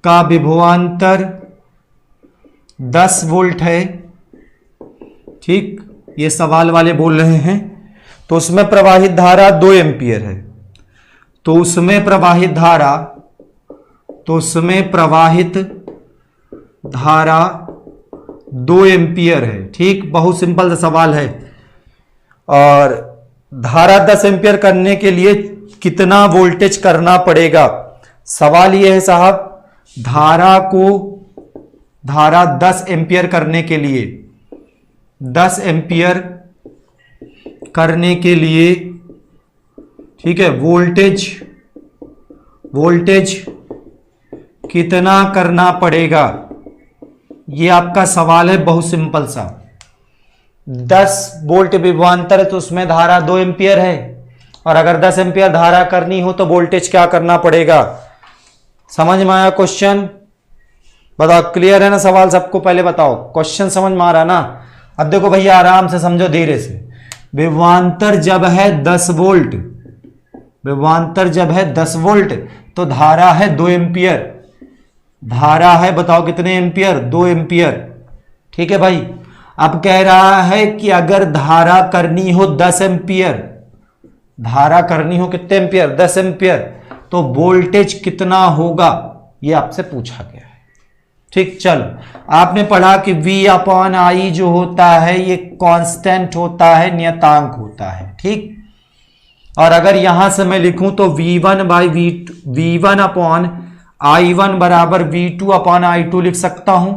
का विभवांतर 10 वोल्ट है। ठीक, ये सवाल वाले बोल रहे हैं, तो उसमें प्रवाहित धारा 2 एम्पियर है, तो उसमें प्रवाहित धारा 2 एम्पियर है। ठीक, बहुत सिंपल सा सवाल है। और धारा 10 एम्पियर करने के लिए कितना वोल्टेज करना पड़ेगा, सवाल यह है साहब, धारा 10 एम्पियर करने के लिए, 10 एम्पियर करने के लिए, ठीक है, वोल्टेज कितना करना पड़ेगा, ये आपका सवाल है, बहुत सिंपल सा। 10 वोल्ट विभवांतर है तो उसमें धारा 2 एम्पियर है, और अगर 10 एम्पियर धारा करनी हो तो वोल्टेज क्या करना पड़ेगा। समझ में आया क्वेश्चन? बताओ, क्लियर है ना सवाल सबको? पहले बताओ क्वेश्चन समझ में आ रहा ना? अब देखो भैया आराम से समझो, धीरे से। विभवांतर जब है 10 वोल्ट, विभवांतर जब है 10 वोल्ट तो धारा है 2 एम्पियर, धारा है बताओ कितने एम्पियर, 2 एम्पियर। ठीक है भाई। अब कह रहा है कि अगर धारा करनी हो 10 एम्पियर, धारा करनी हो कितने एम्पियर, 10 एम्पियर, तो वोल्टेज कितना होगा, ये आपसे पूछा गया है। ठीक, चलो आपने पढ़ा कि V अपॉन I जो होता है ये कांस्टेंट होता है, नियतांक होता है। ठीक, और अगर यहां से मैं लिखूं तो V1 by V1 upon I1 बराबर V2 अपॉन I2 लिख सकता हूं,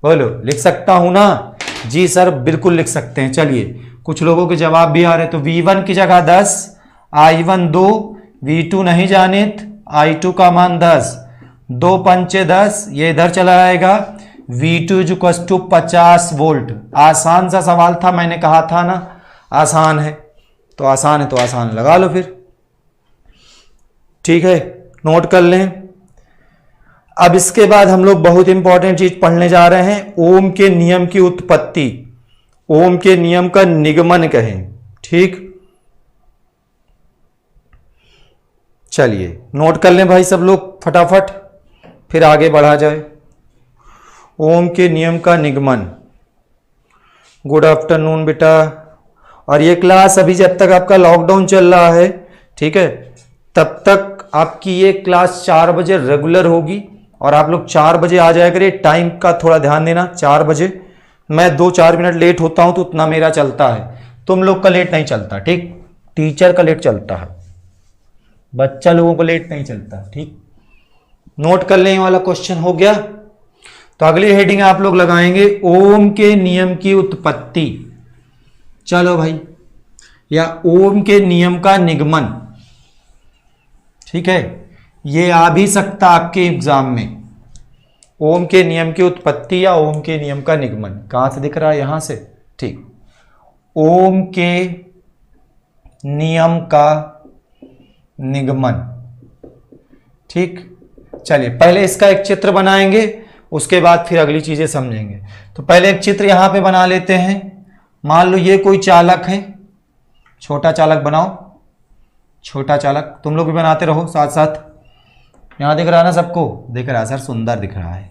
बोलो लिख सकता हूं ना? जी सर बिल्कुल लिख सकते हैं। चलिए कुछ लोगों के जवाब भी आ रहे, तो V1 की जगह 10, I1 2, V2 नहीं जानित, I2 का मान 10, 2 पंचे 10, ये इधर चला जाएगा। V2 equals to 50 volt. आसान सा सवाल था, मैंने कहा था ना आसान है, तो आसान है तो आसान लगा लो फिर। ठीक है, नोट कर लें। अब इसके बाद हम लोग बहुत इंपॉर्टेंट चीज पढ़ने जा रहे हैं, ओम के नियम की उत्पत्ति, ओम के नियम का निगमन कहें। ठीक, चलिए नोट कर लें भाई सब लोग फटाफट, फिर आगे बढ़ा जाए। ओम के नियम का निगमन। गुड आफ्टरनून बेटा। और ये क्लास अभी जब तक आपका लॉकडाउन चल रहा है, ठीक है, तब तक आपकी ये क्लास 4 बजे रेगुलर होगी और आप लोग 4 बजे आ जाया करिए। टाइम का थोड़ा ध्यान देना, 4 बजे। मैं 2-4 मिनट लेट होता हूं तो उतना मेरा चलता है, तुम लोग का लेट नहीं चलता। ठीक, टीचर का लेट चलता है, बच्चा लोगों को लेट नहीं चलता। ठीक, नोट कर लेने वाला क्वेश्चन हो गया। तो अगली हेडिंग आप लोग लगाएंगे ओम के नियम की उत्पत्ति। चलो भाई, या ओम के नियम का निगमन। ठीक है, ये आ भी सकता आपके एग्जाम में, ओम के नियम की उत्पत्ति या ओम के नियम का निगमन। कहां से दिख रहा है, यहां से। ठीक, ओम के नियम का निगमन। ठीक, चलिए पहले इसका एक चित्र बनाएंगे, उसके बाद फिर अगली चीजें समझेंगे। तो पहले एक चित्र यहां पे बना लेते हैं। मान लो ये कोई चालक है, छोटा चालक बनाओ, छोटा चालक। तुम लोग भी बनाते रहो साथ साथ। यहां दिख रहा है ना सबको, दिख रहा है सर, सुंदर दिख रहा है।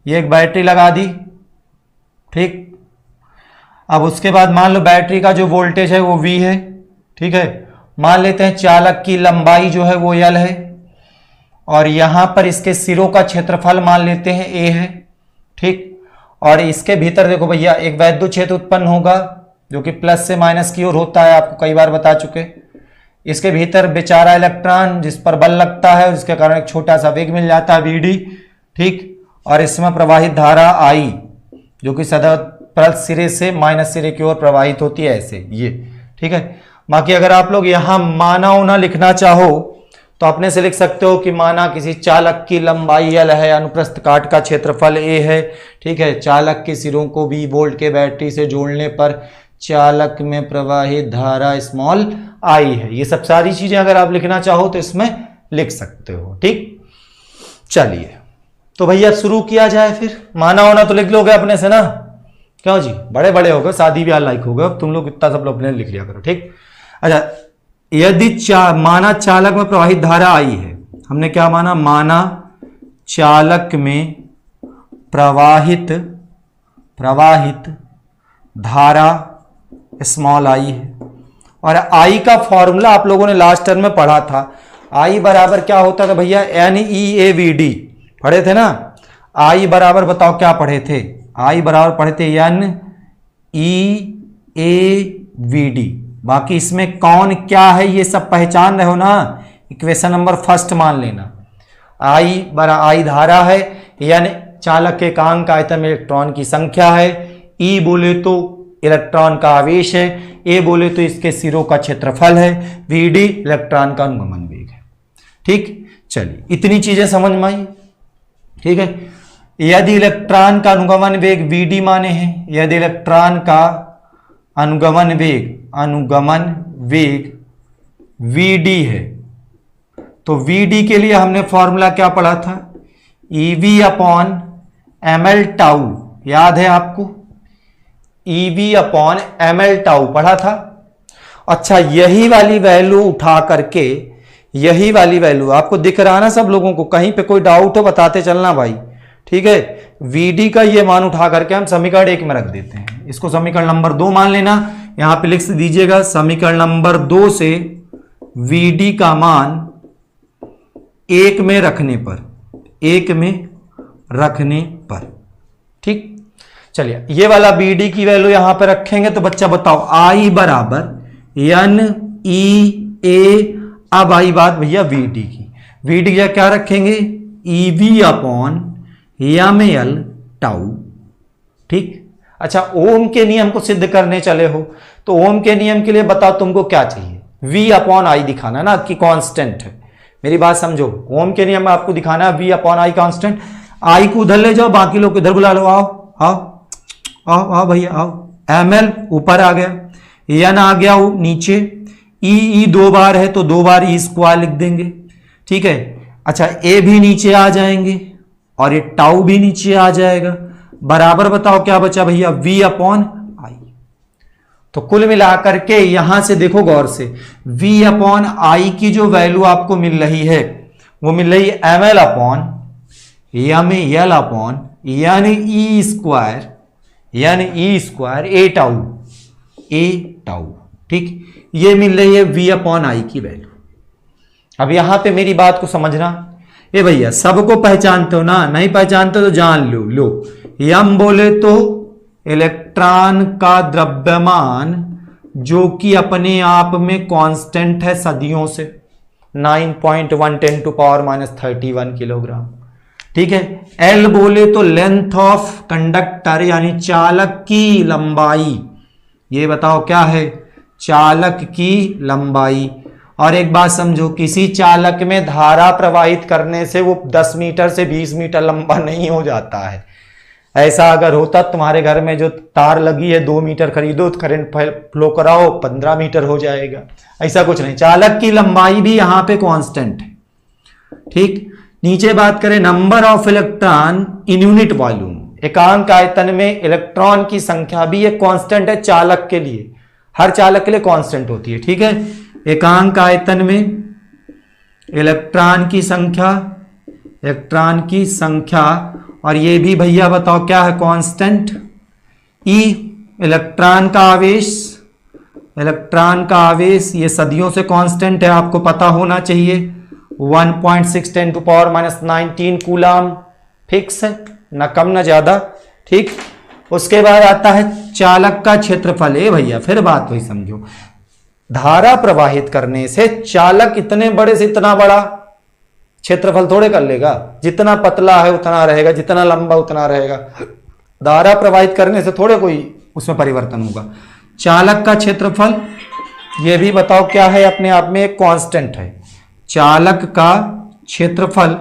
ये एक बैटरी लगा दी। ठीक, अब उसके बाद मान लो बैटरी का जो वोल्टेज है वो V है। ठीक है, मान लेते हैं चालक की लंबाई जो है वो L है, और यहां पर इसके सिरों का क्षेत्रफल मान लेते हैं A है। ठीक, और इसके भीतर देखो भैया एक वैद्युत क्षेत्र उत्पन्न होगा जो कि प्लस से माइनस की ओर होता है, आपको कई बार बता चुके। इसके भीतर बेचारा इलेक्ट्रॉन जिस पर बल लगता है उसके कारण एक छोटा सा वेग मिल जाता है VD। ठीक, और इसमें प्रवाहित धारा I जो कि सदा प्लस सिरे से माइनस सिरे की ओर प्रवाहित होती है, ऐसे ये। ठीक है, बाकी अगर आप लोग यहां माना होना लिखना चाहो तो अपने से लिख सकते हो कि माना किसी चालक की लंबाई L है, अनुप्रस्थ काट का क्षेत्रफल A है। ठीक है, चालक के सिरों को 20 वोल्ट के बैटरी से जोड़ने पर चालक में प्रवाहित धारा स्मॉल I है। ये सब सारी चीजें अगर आप लिखना चाहो तो इसमें लिख सकते हो। ठीक, चलिए तो भैया शुरू किया जाए। फिर माना होना तो लिख लोगे अपने से ना, क्यों जी, बड़े बड़े हो गए, शादी ब्याह लायक हो गए, अब तुम लोग इतना सब लोग अपने लिख लिया करो। ठीक, अच्छा, यदि माना चालक में प्रवाहित धारा I है, हमने क्या माना, माना चालक में प्रवाहित धारा स्मॉल I है, और I का फॉर्मूला आप लोगों ने लास्ट टर्म में पढ़ा था। I बराबर क्या होता था भैया, NEAVD पढ़े थे ना। I बराबर बताओ क्या पढ़े थे, I बराबर पढ़े थे NEAVD। बाकी इसमें कौन क्या है ये सब पहचान रहे हो ना, इक्वेशन नंबर फर्स्ट मान लेना। I धारा है, यानी चालक के एकांक आयतन में इलेक्ट्रॉन की संख्या है। E बोले तो इलेक्ट्रॉन का आवेश है, A बोले तो इसके सिरों का क्षेत्रफल है, VD इलेक्ट्रॉन का अनुगमन वेग है। ठीक, चलिए इतनी चीजें समझ में आई। ठीक है, यदि इलेक्ट्रॉन का अनुगमन वेग VD माने हैं, यदि इलेक्ट्रॉन का अनुगमन वेग VD है, तो VD के लिए हमने फॉर्मूला क्या पढ़ा था, EV अपॉन ml टाउ, याद है आपको। EV अपॉन ml टाउ पढ़ा था। अच्छा, यही वाली वैल्यू उठा करके, यही वाली वैल्यू आपको दिख रहा ना सब लोगों को, कहीं पे कोई डाउट हो बताते चलना भाई, ठीक है। VD का ये मान उठा करके हम समीकरण 1 में रख देते हैं, इसको समीकरण नंबर 2 मान लेना, यहां पे लिख दीजिएगा समीकरण नंबर 2 से VD का मान 1 में रखने पर, 1 में रखने पर, ठीक। चलिए ये वाला BD की वैल्यू यहां पे रखेंगे तो बच्चा बताओ I बराबर NEA, अब आई बात भैया VD की। VD का क्या रखेंगे, EV अपॉन ml टाउ, ठीक। अच्छा, ओम के नियम को सिद्ध करने चले हो तो ओम के नियम के लिए बताओ तुमको क्या चाहिए, V अपॉन आई दिखाना ना कि कांस्टेंट है। मेरी बात समझो, ओम के नियम में आपको दिखाना है V अपॉन आई कांस्टेंट। आई को उधर ले जाओ, बाकी लोग इधर बुला लो, आओ आओ आओ आओ भैया आओ। ml ऊपर आ गया, n आ गया नीचे, ई 2 बार है तो 2 बार ई स्क्वायर लिख देंगे, ठीक है। अच्छा, ए भी नीचे आ जाएंगे और ये टाउ भी नीचे आ जाएगा, बराबर बताओ क्या बचा भैया, V अपॉन आई। तो कुल मिलाकर के यहां से देखो गौर से, V अपॉन आई की जो वैल्यू आपको मिल रही है वो मिल रही है ml अपॉन ml अपॉन यानी ई स्क्वायर ए टाउ, ठीक। ये मिल रही है V अपॉन आई की वैल्यू। अब यहां पे मेरी बात को समझना, ये भैया सबको पहचानते हो ना, नहीं पहचानते तो जान लो। यम बोले तो इलेक्ट्रॉन का द्रव्यमान जो कि अपने आप में कांस्टेंट है सदियों से, 9.1 10 टू पावर -31 किलोग्राम, ठीक है। एल बोले तो लेंथ ऑफ कंडक्टर यानी चालक की लंबाई, ये बताओ क्या है, चालक की लंबाई। और एक बात समझो, किसी चालक में धारा प्रवाहित करने से वो 10 मीटर से 20 मीटर लंबा नहीं हो जाता है। ऐसा अगर होता तुम्हारे घर में जो तार लगी है 2 मीटर खरीदो, करंट फ्लो कराओ 15 मीटर हो जाएगा, ऐसा कुछ नहीं। चालक की लंबाई भी यहां पे कांस्टेंट है, ठीक। नीचे बात करें number of electron in unit volume, एकांक आयतन में इलेक्ट्रॉन की संख्या भी एक कांस्टेंट है चालक के लिए, हर चालक के लिए कांस्टेंट होती है, ठीक है। एकांक आयतन में इलेक्ट्रॉन की संख्या और ये भी भैया बताओ क्या है, कांस्टेंट। ई इलेक्ट्रॉन का आवेश ये सदियों से कांस्टेंट है, आपको पता होना चाहिए, 1.6 10 टू पावर -19 कूलम, फिक्स है, ना कम ना ज्यादा, ठीक। उसके बाद आता है चालक का क्षेत्रफल। ए भैया फिर बात वही समझो, धारा प्रवाहित करने से चालक इतने बड़े से इतना बड़ा क्षेत्रफल थोड़े कर लेगा, जितना पतला है उतना रहेगा, जितना लंबा उतना रहेगा, धारा प्रवाहित करने से थोड़े कोई उसमें परिवर्तन होगा। चालक का क्षेत्रफल ये भी बताओ क्या है, अपने आप में एक कांस्टेंट है, चालक का क्षेत्रफल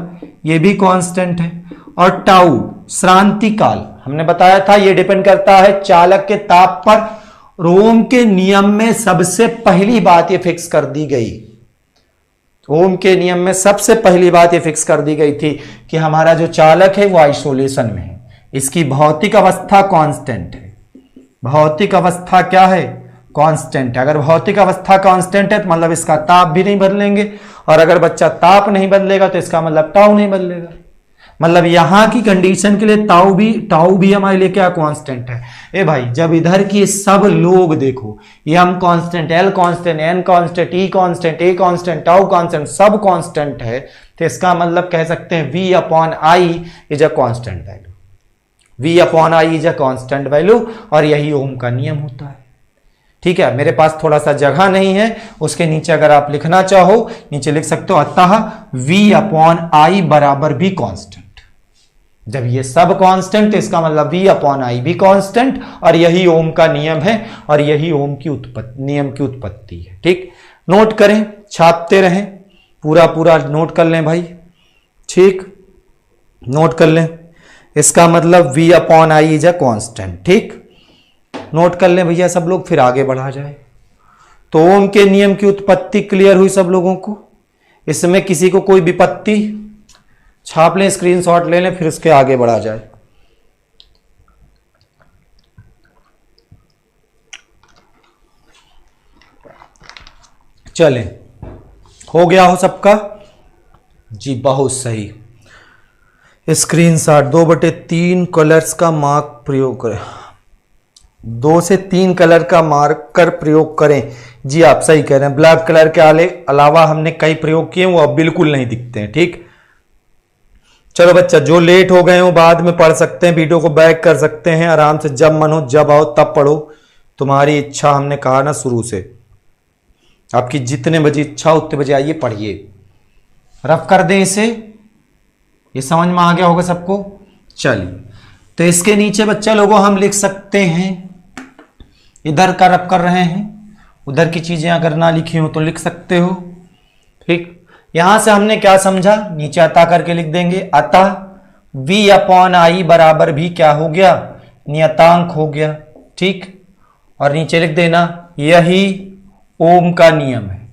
ये भी कांस्टेंट है। और टाउ श्रांति काल हमने बताया था, ये डिपेंड करता है चालक के ताप पर। ओम के नियम में सबसे पहली बात ये फिक्स कर दी गई, ओम के नियम में सबसे पहली बात ये फिक्स कर दी गई थी कि हमारा जो चालक है वो आइसोलेशन में है, इसकी भौतिक अवस्था कांस्टेंट है। भौतिक अवस्था क्या है, कांस्टेंट है। अगर भौतिक अवस्था कांस्टेंट है तो मतलब इसका ताप भी नहीं बदलेंगे, और अगर बच्चा ताप नहीं बदलेगा तो इसका मतलब टाउ नहीं बदलेगा। मतलब यहां की कंडीशन के लिए टाउ भी हमारे लिए क्या कांस्टेंट है। ए भाई जब इधर की सब लोग देखो, M constant, L constant, N constant, E constant, A constant, tau constant, सब कांस्टेंट है, तो इसका मतलब कह सकते हैं V upon I is a constant value, V upon I is a constant value. और यही ओम का नियम होता है, ठीक है। मेरे पास थोड़ा सा जगह नहीं है, उसके नीचे अगर आप लिखना चाहो नीचे लिख सकते हो, अतः V अपॉन आई बराबर भी कांस्टेंट। जब ये सब कांस्टेंट, इसका मतलब V अपॉन आई भी कांस्टेंट, और यही ओम का नियम है, और यही ओम की नियम की उत्पत्ति है, ठीक। नोट करें, छापते रहें, पूरा नोट कर लें भाई, ठीक, नोट कर लें। इसका मतलब V upon I is a constant, ठीक, नोट कर लें भैया सब लोग, फिर आगे बढ़ा जाए। तो ओम के नियम की उत्पत्ति क्लियर हुई सब लोगों को, इसमें किसी को कोई विपत्ति, छाप लें, स्क्रीनशॉट ले लें, फिर उसके आगे बढ़ा जाए। चलें, हो गया हो सबका जी, बहुत सही। स्क्रीनशॉट 2/3 कलर्स का मार्क प्रयोग करें, 2 से 3 कलर का मार्कर प्रयोग करें। जी आप सही कह रहे हैं, ब्लैक कलर के अलावा हमने कई प्रयोग किए, वो अब बिल्कुल नहीं दिखते हैं। ठीक, चलो बच्चा, जो लेट हो गए हो बाद में पढ़ सकते हैं, वीडियो को बैक कर सकते हैं आराम से, जब मन हो जब आओ तब पढ़ो, तुम्हारी इच्छा, हमने कहा ना शुरू से, आपकी जितने बजे इच्छा उतने बजे आइए पढ़िए। रफ कर दें इसे, ये समझ में आ गया होगा सबको। चलिए, तो इसके नीचे बच्चा लोगों हम लिख सकते हैं, इधर का रफ कर रहे हैं, उधर की चीजें अगर ना लिखी हो तो लिख सकते हो। ठीक, यहां से हमने क्या समझा, नीचे अतः करके लिख देंगे, अतः v/i बराबर भी क्या हो गया, नियतांक हो गया। ठीक, और नीचे लिख देना, यही ओम का नियम है।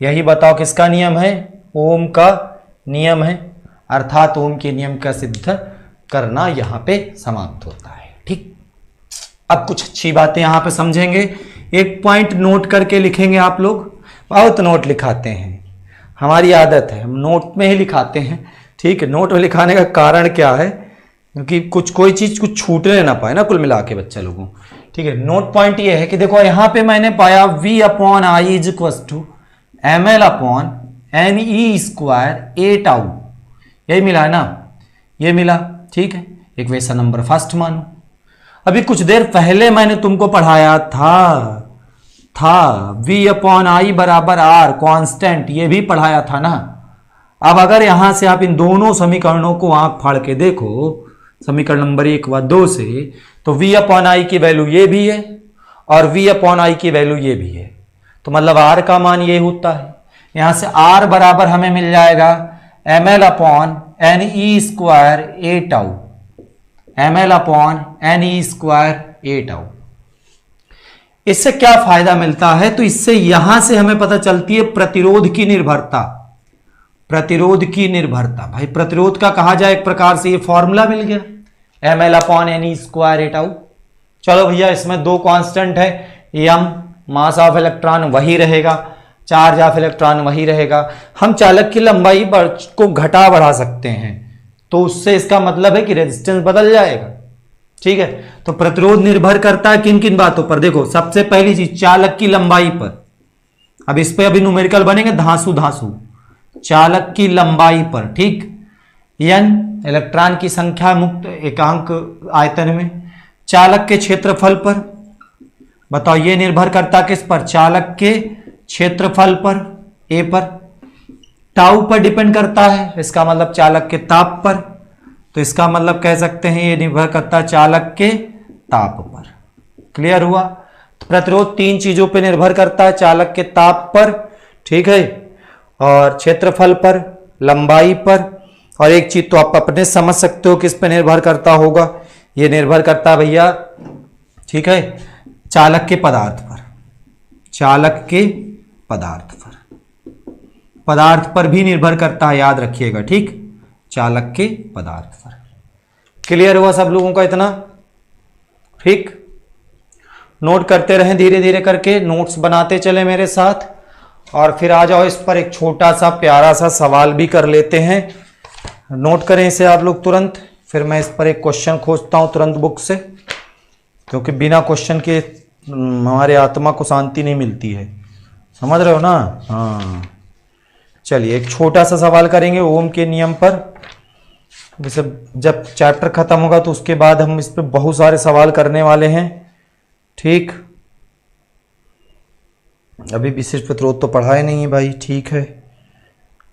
यही बताओ किसका नियम है, ओम का नियम है, अर्थात ओम के नियम का सिद्ध करना यहां पे समाप्त होता है। ठीक, अब कुछ अच्छी बातें यहां पे समझेंगे, एक पॉइंट नोट करके लिखेंगे आप लोग। बहुत नोट लिखाते हैं, हमारी आदत है, हम नोट में ही लिखाते हैं। ठीक है, नोट में लिखाने का कारण क्या है, क्योंकि कोई चीज कुछ छूटने ना पाए ना कुल मिला के बच्चा लोगों। ठीक है, नोट पॉइंट ये है कि देखो यहां पे मैंने पाया v/i is equal to ml/ne² 8 यही मिला है ना, ये मिला। ठीक है, एक वैसा नंबर फर्स्ट मानो। अभी कुछ देर पहले मैंने तुमको पढ़ाया था v/i बराबर r कांस्टेंट, ये भी पढ़ाया था ना। अब अगर यहां से आप इन दोनों समीकरणों को आंख फाड़ के देखो, समीकरण नंबर 1 व 2 से, तो v/i की वैल्यू ये भी है और v/i की वैल्यू ये भी है, तो मतलब r का मान ये होता है। यहां से r बराबर हमें मिल जाएगा ml/ne² 8 ml/ne² 8। इससे क्या फायदा मिलता है, तो इससे यहां से हमें पता चलती है प्रतिरोध की निर्भरता। प्रतिरोध की निर्भरता, भाई प्रतिरोध का कहा जाए एक प्रकार से ये फॉर्मूला मिल गया, ml/ne² 8। चलो भैया, इसमें 2 कांस्टेंट है, m मास ऑफ इलेक्ट्रॉन वही रहेगा, चार्ज ऑफ इलेक्ट्रॉन वही रहेगा। हम चालक की लंबाई को घटा बढ़ा सकते हैं, तो उससे इसका मतलब है कि रेजिस्टेंस बदल जाएगा। ठीक है, तो प्रतिरोध निर्भर करता है किन किन बातों पर, देखो सबसे पहली चीज चालक की लंबाई पर। अब इस पे अभी न्यूमेरिकल बनेंगे धांसू चालक की लंबाई पर। ठीक, n इलेक्ट्रॉन की संख्या मुक्त एकांक आयतन में, चालक के क्षेत्रफल पर। बताओ ये निर्भर करता किस पर, चालक के क्षेत्रफल पर, ए पर। टाउ पर डिपेंड करता है, इसका मतलब चालक के ताप पर, तो इसका मतलब कह सकते हैं ये निर्भर करता है चालक के ताप पर। क्लियर हुआ, तो प्रतिरोध 3 चीजों पर निर्भर करता है, चालक के ताप पर, ठीक है, और क्षेत्रफल पर, लंबाई पर, और एक चीज तो आप अपने समझ सकते हो किस पर निर्भर करता होगा, ये निर्भर करता है भैया, ठीक है, चालक के पदार्थ पर। चालक के पदार्थ पर भी निर्भर करता है, याद रखिएगा। ठीक, चालक के पदार्थ पर। क्लियर हुआ सब लोगों का इतना? ठीक, नोट करते रहें, धीरे धीरे करके नोट्स बनाते चले मेरे साथ, और फिर आ जाओ इस पर एक छोटा सा प्यारा सा सवाल भी कर लेते हैं। नोट करें इसे आप लोग तुरंत, फिर मैं इस पर एक क्वेश्चन खोजता हूं तुरंत बुक से, क्योंकि बिना क्वेश्चन के हमारे आत्मा को शांति नहीं मिलती है, समझ रहे हो ना? हाँ, चलिए एक छोटा सा सवाल करेंगे ओम के नियम पर। जैसे जब चैप्टर खत्म होगा तो उसके बाद हम इस पर बहुत सारे सवाल करने वाले हैं। ठीक, अभी विशिष्ट प्रतिरोध तो पढ़ाए नहीं है भाई, ठीक है।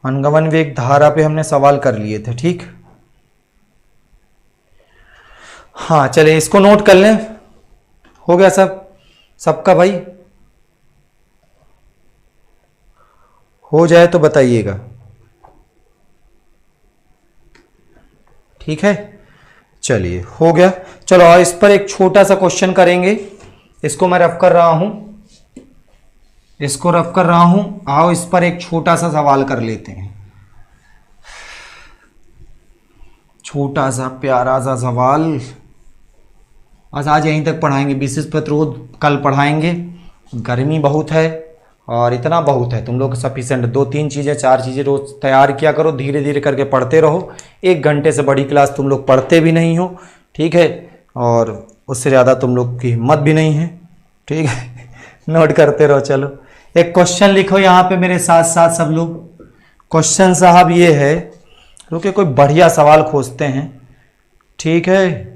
अनुगमन वेग धारा पे हमने सवाल कर लिए थे। ठीक, हाँ चलिए इसको नोट कर लें। हो गया सबका भाई? हो जाए तो बताइएगा, ठीक है। चलिए हो गया, चलो और इस पर एक छोटा सा क्वेश्चन करेंगे। इसको मैं रफ कर रहा हूं, आओ इस पर एक छोटा सा सवाल कर लेते हैं। छोटा सा प्यारा सा सवाल, बस आज यहीं तक पढ़ाएंगे। विशिष्ट प्रतिरोध कल पढ़ाएंगे, गर्मी बहुत है और इतना बहुत है, तुम लोग सफिशेंट। 2-3 चीज़ें 4 चीज़ें रोज तैयार किया करो, धीरे धीरे करके पढ़ते रहो। 1 घंटे से बड़ी क्लास तुम लोग पढ़ते भी नहीं हो, ठीक है, और उससे ज़्यादा तुम लोग की हिम्मत भी नहीं है, ठीक है। नोट करते रहो। चलो एक क्वेश्चन लिखो यहाँ पे मेरे साथ साथ सब लोग। क्वेश्चन साहब ये है, रुके कोई बढ़िया सवाल खोजते हैं, ठीक है।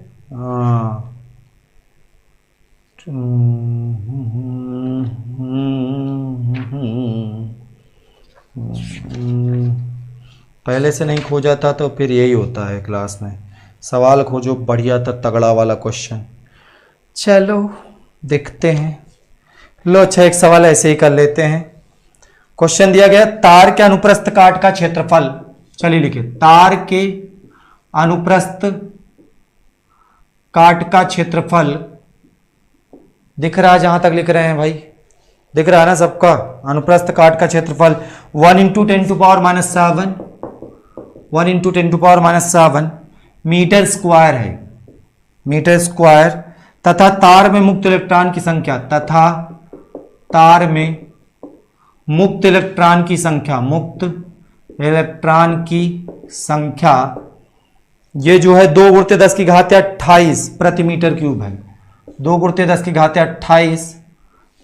पहले से नहीं खोजा था तो फिर यही होता है क्लास में, सवाल खोजो बढ़िया था, तगड़ा वाला क्वेश्चन। चलो देखते हैं। लो अच्छा एक सवाल ऐसे ही कर लेते हैं। क्वेश्चन दिया गया, तार के अनुप्रस्थ काट का क्षेत्रफल, चलिए लिखिए, तार के अनुप्रस्थ काट का क्षेत्रफल दिख रहा है, जहां तक लिख रहे हैं भाई, दिख रहा है ना सबका। अनुप्रस्थ काट का क्षेत्रफल 1 × 10⁻⁷ 1 × 10⁻⁷ मीटर स्क्वायर है, मीटर स्क्वायर। तथा तार में मुक्त इलेक्ट्रॉन की संख्या, तथा तार में मुक्त इलेक्ट्रॉन की संख्या, मुक्त इलेक्ट्रॉन की संख्या ये जो है 2 × 10⁻28 प्रति मीटर क्यूब है, 2 × 10⁻28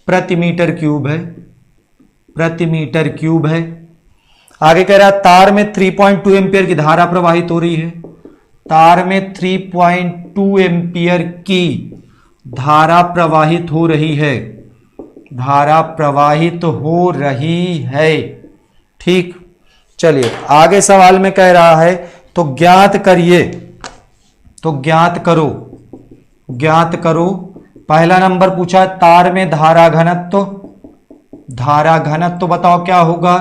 प्रति मीटर क्यूब है, प्रति मीटर क्यूब है। आगे कह रहा है तार में 3.2 एम्पियर की धारा प्रवाहित हो रही है, तार में 3.2 एम्पियर की धारा प्रवाहित हो रही है, धारा प्रवाहित हो रही है, ठीक। चलिए आगे सवाल में कह रहा है तो ज्ञात करिए, तो ज्ञात करो, ज्ञात करो। पहला नंबर पूछा तार में धारा घनत्व, धारा घनत्व बताओ क्या होगा।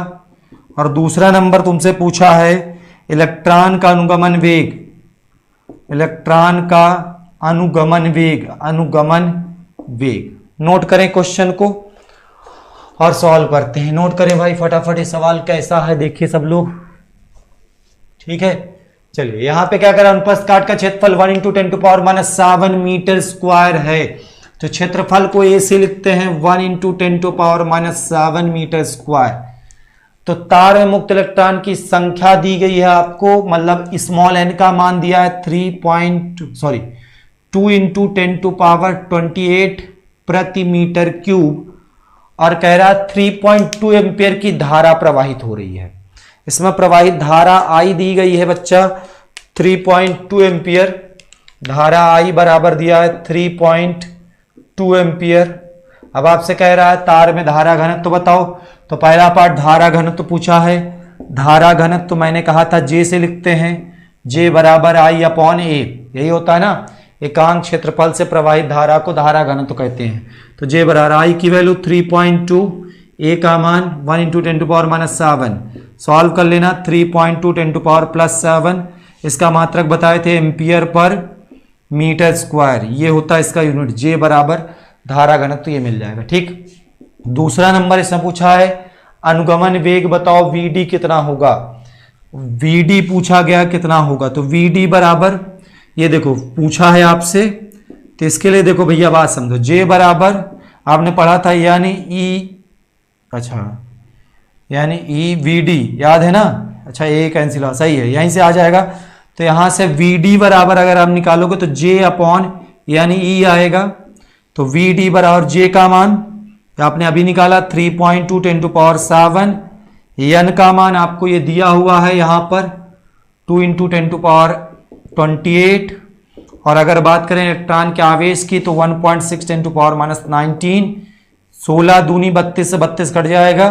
और दूसरा नंबर तुमसे पूछा है इलेक्ट्रॉन का अनुगमन वेग, इलेक्ट्रॉन का अनुगमन वेग, अनुगमन वेग। नोट करें क्वेश्चन को और सॉल्व करते हैं। नोट करें भाई फटाफट, ये सवाल कैसा है देखिए सब लोग, ठीक है। चलिए यहां पे क्या करें, अनुप्रस्थ काट का क्षेत्रफल 1 × 10⁻⁷ मीटर स्क्वायर है, तो क्षेत्रफल को ऐसे लिखते हैं 1 × 10⁻⁷ मीटर स्क्वायर। तो तार में मुक्त इलेक्ट्रॉन की संख्या दी गई है आपको, मतलब स्मॉल n का मान दिया है 2 × 10⁻28 प्रति मीटर क्यूब, और कह रहा है 3.2 एम्पियर की धारा प्रवाहित हो रही है। इसमें प्रवाहित धारा I दी गई है बच्चा 3.2 एम्पियर, धारा I बराबर दिया है 3.2 एम्पियर। अब आपसे कह रहा है तार में धारा घनत्व तो बताओ, तो पहला पार्ट धारा घनत्व तो पूछा है। धारा घनत्व तो मैंने कहा था J से लिखते हैं, J बराबर I/A, यही होता है ना, एकांक क्षेत्रफल से प्रवाहित धारा को धारा घनत्व कहते हैं। तो J बराबर I की वैल्यू 3.2, A का मान 1 × 10⁻⁷, सॉल्व कर लेना 3.2 10⁻+7, इसका मात्रक बताए थे एम्पियर पर मीटर स्क्वायर, ये होता है इसका यूनिट। J बराबर धारा घनत्व तो ये मिल जाएगा, ठीक। दूसरा नंबर इसमें पूछा है अनुगमन वेग बताओ VD कितना होगा, VD पूछा गया कितना होगा। तो VD बराबर, ये देखो पूछा है आपसे, तो इसके लिए देखो भैया बात समझो। J बराबर आपने पढ़ा था यानी E, अच्छा यानी EVD याद है ना, अच्छा A कैंसिल हुआ, सही है, यहीं से आ जाएगा। तो यहां से VD बराबर अगर आप निकालोगे तो J/ यानी E आएगा। तो VD बराबर J का मान आपने अभी निकाला 3.2 10⁻⁷, N का मान आपको ये दिया हुआ है यहाँ पर 2 × 10⁻28, और अगर बात करें इलेक्ट्रॉन के आवेश की तो 1.6 × 10⁻19, 16 दूनी 32 से 32 कट जाएगा,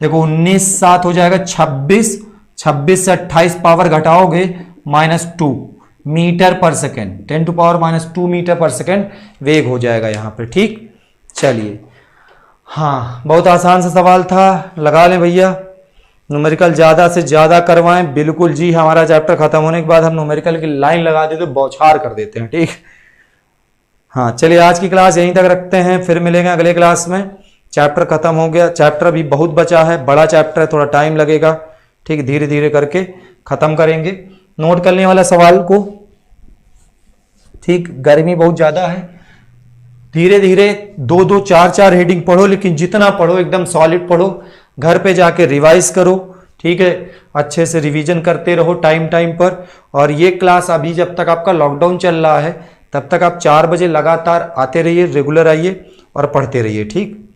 देखो 19 7 हो जाएगा 26, 26 से 28 पावर घटाओगे -2 मीटर पर सेकेंड, 10⁻⁻2 मीटर पर सेकेंड वेग हो जाएगा यहाँ पर, ठीक। चलिए हाँ बहुत आसान सा सवाल था, लगा लें भैया। न्यूमेरिकल ज़्यादा से ज़्यादा करवाएं, बिल्कुल जी। हमारा चैप्टर खत्म होने के बाद हम न्यूमेरिकल की लाइन लगा देते तो बौछार कर देते हैं, ठीक। हाँ चलिए आज की क्लास यहीं तक रखते हैं, फिर मिलेंगे अगले क्लास में। चैप्टर खत्म हो गया, चैप्टर अभी बहुत बचा है, बड़ा चैप्टर है, थोड़ा टाइम लगेगा, ठीक। धीरे धीरे करके खत्म करेंगे। नोट करने वाला सवाल को, ठीक। गर्मी बहुत ज़्यादा है, धीरे धीरे 2-2 4-4 हेडिंग पढ़ो, लेकिन जितना पढ़ो एकदम सॉलिड पढ़ो। घर पे जाके रिवाइज करो, ठीक है, अच्छे से रिवीजन करते रहो टाइम टाइम पर। और ये क्लास अभी जब तक आपका लॉकडाउन चल रहा है तब तक आप 4 बजे लगातार आते रहिए, रेगुलर आइए और पढ़ते रहिए, ठीक।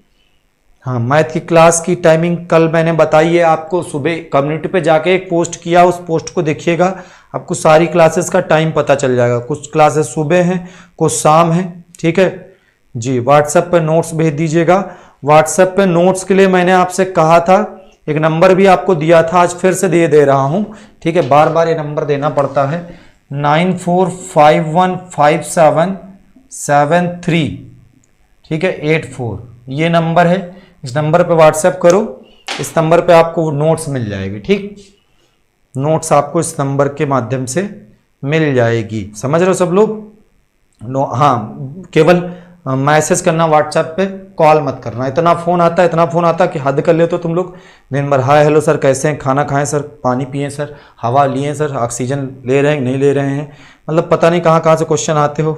हाँ, मैथ की क्लास की टाइमिंग कल मैंने बताई है आपको, सुबह कम्युनिटी पे जाके एक पोस्ट किया, उस पोस्ट को देखिएगा, आपको सारी क्लासेस का टाइम पता चल जाएगा। कुछ क्लासेस सुबह हैं, कुछ शाम है, ठीक है जी। व्हाट्सएप पे नोट्स भेज दीजिएगा। व्हाट्सएप पे नोट्स के लिए मैंने आपसे कहा था, एक नंबर भी आपको दिया था, आज फिर से दे रहा हूँ, ठीक है। बार बार ये नंबर देना पड़ता है, 94515773, ठीक है, 84, ये नंबर है। इस नंबर पे व्हाट्सएप करो, इस नंबर पे आपको नोट्स मिल जाएगी, ठीक। नोट्स आपको इस नंबर के माध्यम से मिल जाएगी, समझ रहे हो सब लोग। हाँ, केवल मैसेज करना व्हाट्सएप पे, कॉल मत करना। इतना फ़ोन आता है कि हद कर ले तो तुम लोग दिन भर हाय हेलो सर कैसे हैं, खाना खाएं सर, पानी पिए सर, हवा लिए सर, ऑक्सीजन ले रहे हैं नहीं ले रहे हैं, मतलब पता नहीं कहाँ से क्वेश्चन आते हो।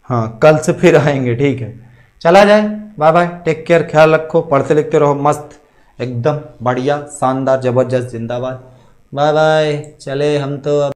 हाँ, कल से फिर आएंगे, ठीक है। चला जाए, बाय बाय, टेक केयर, ख्याल रखो, पढ़ते लिखते रहो, मस्त एकदम बढ़िया शानदार जबरदस्त जिंदाबाद, बाय बाय। चले हम तो अब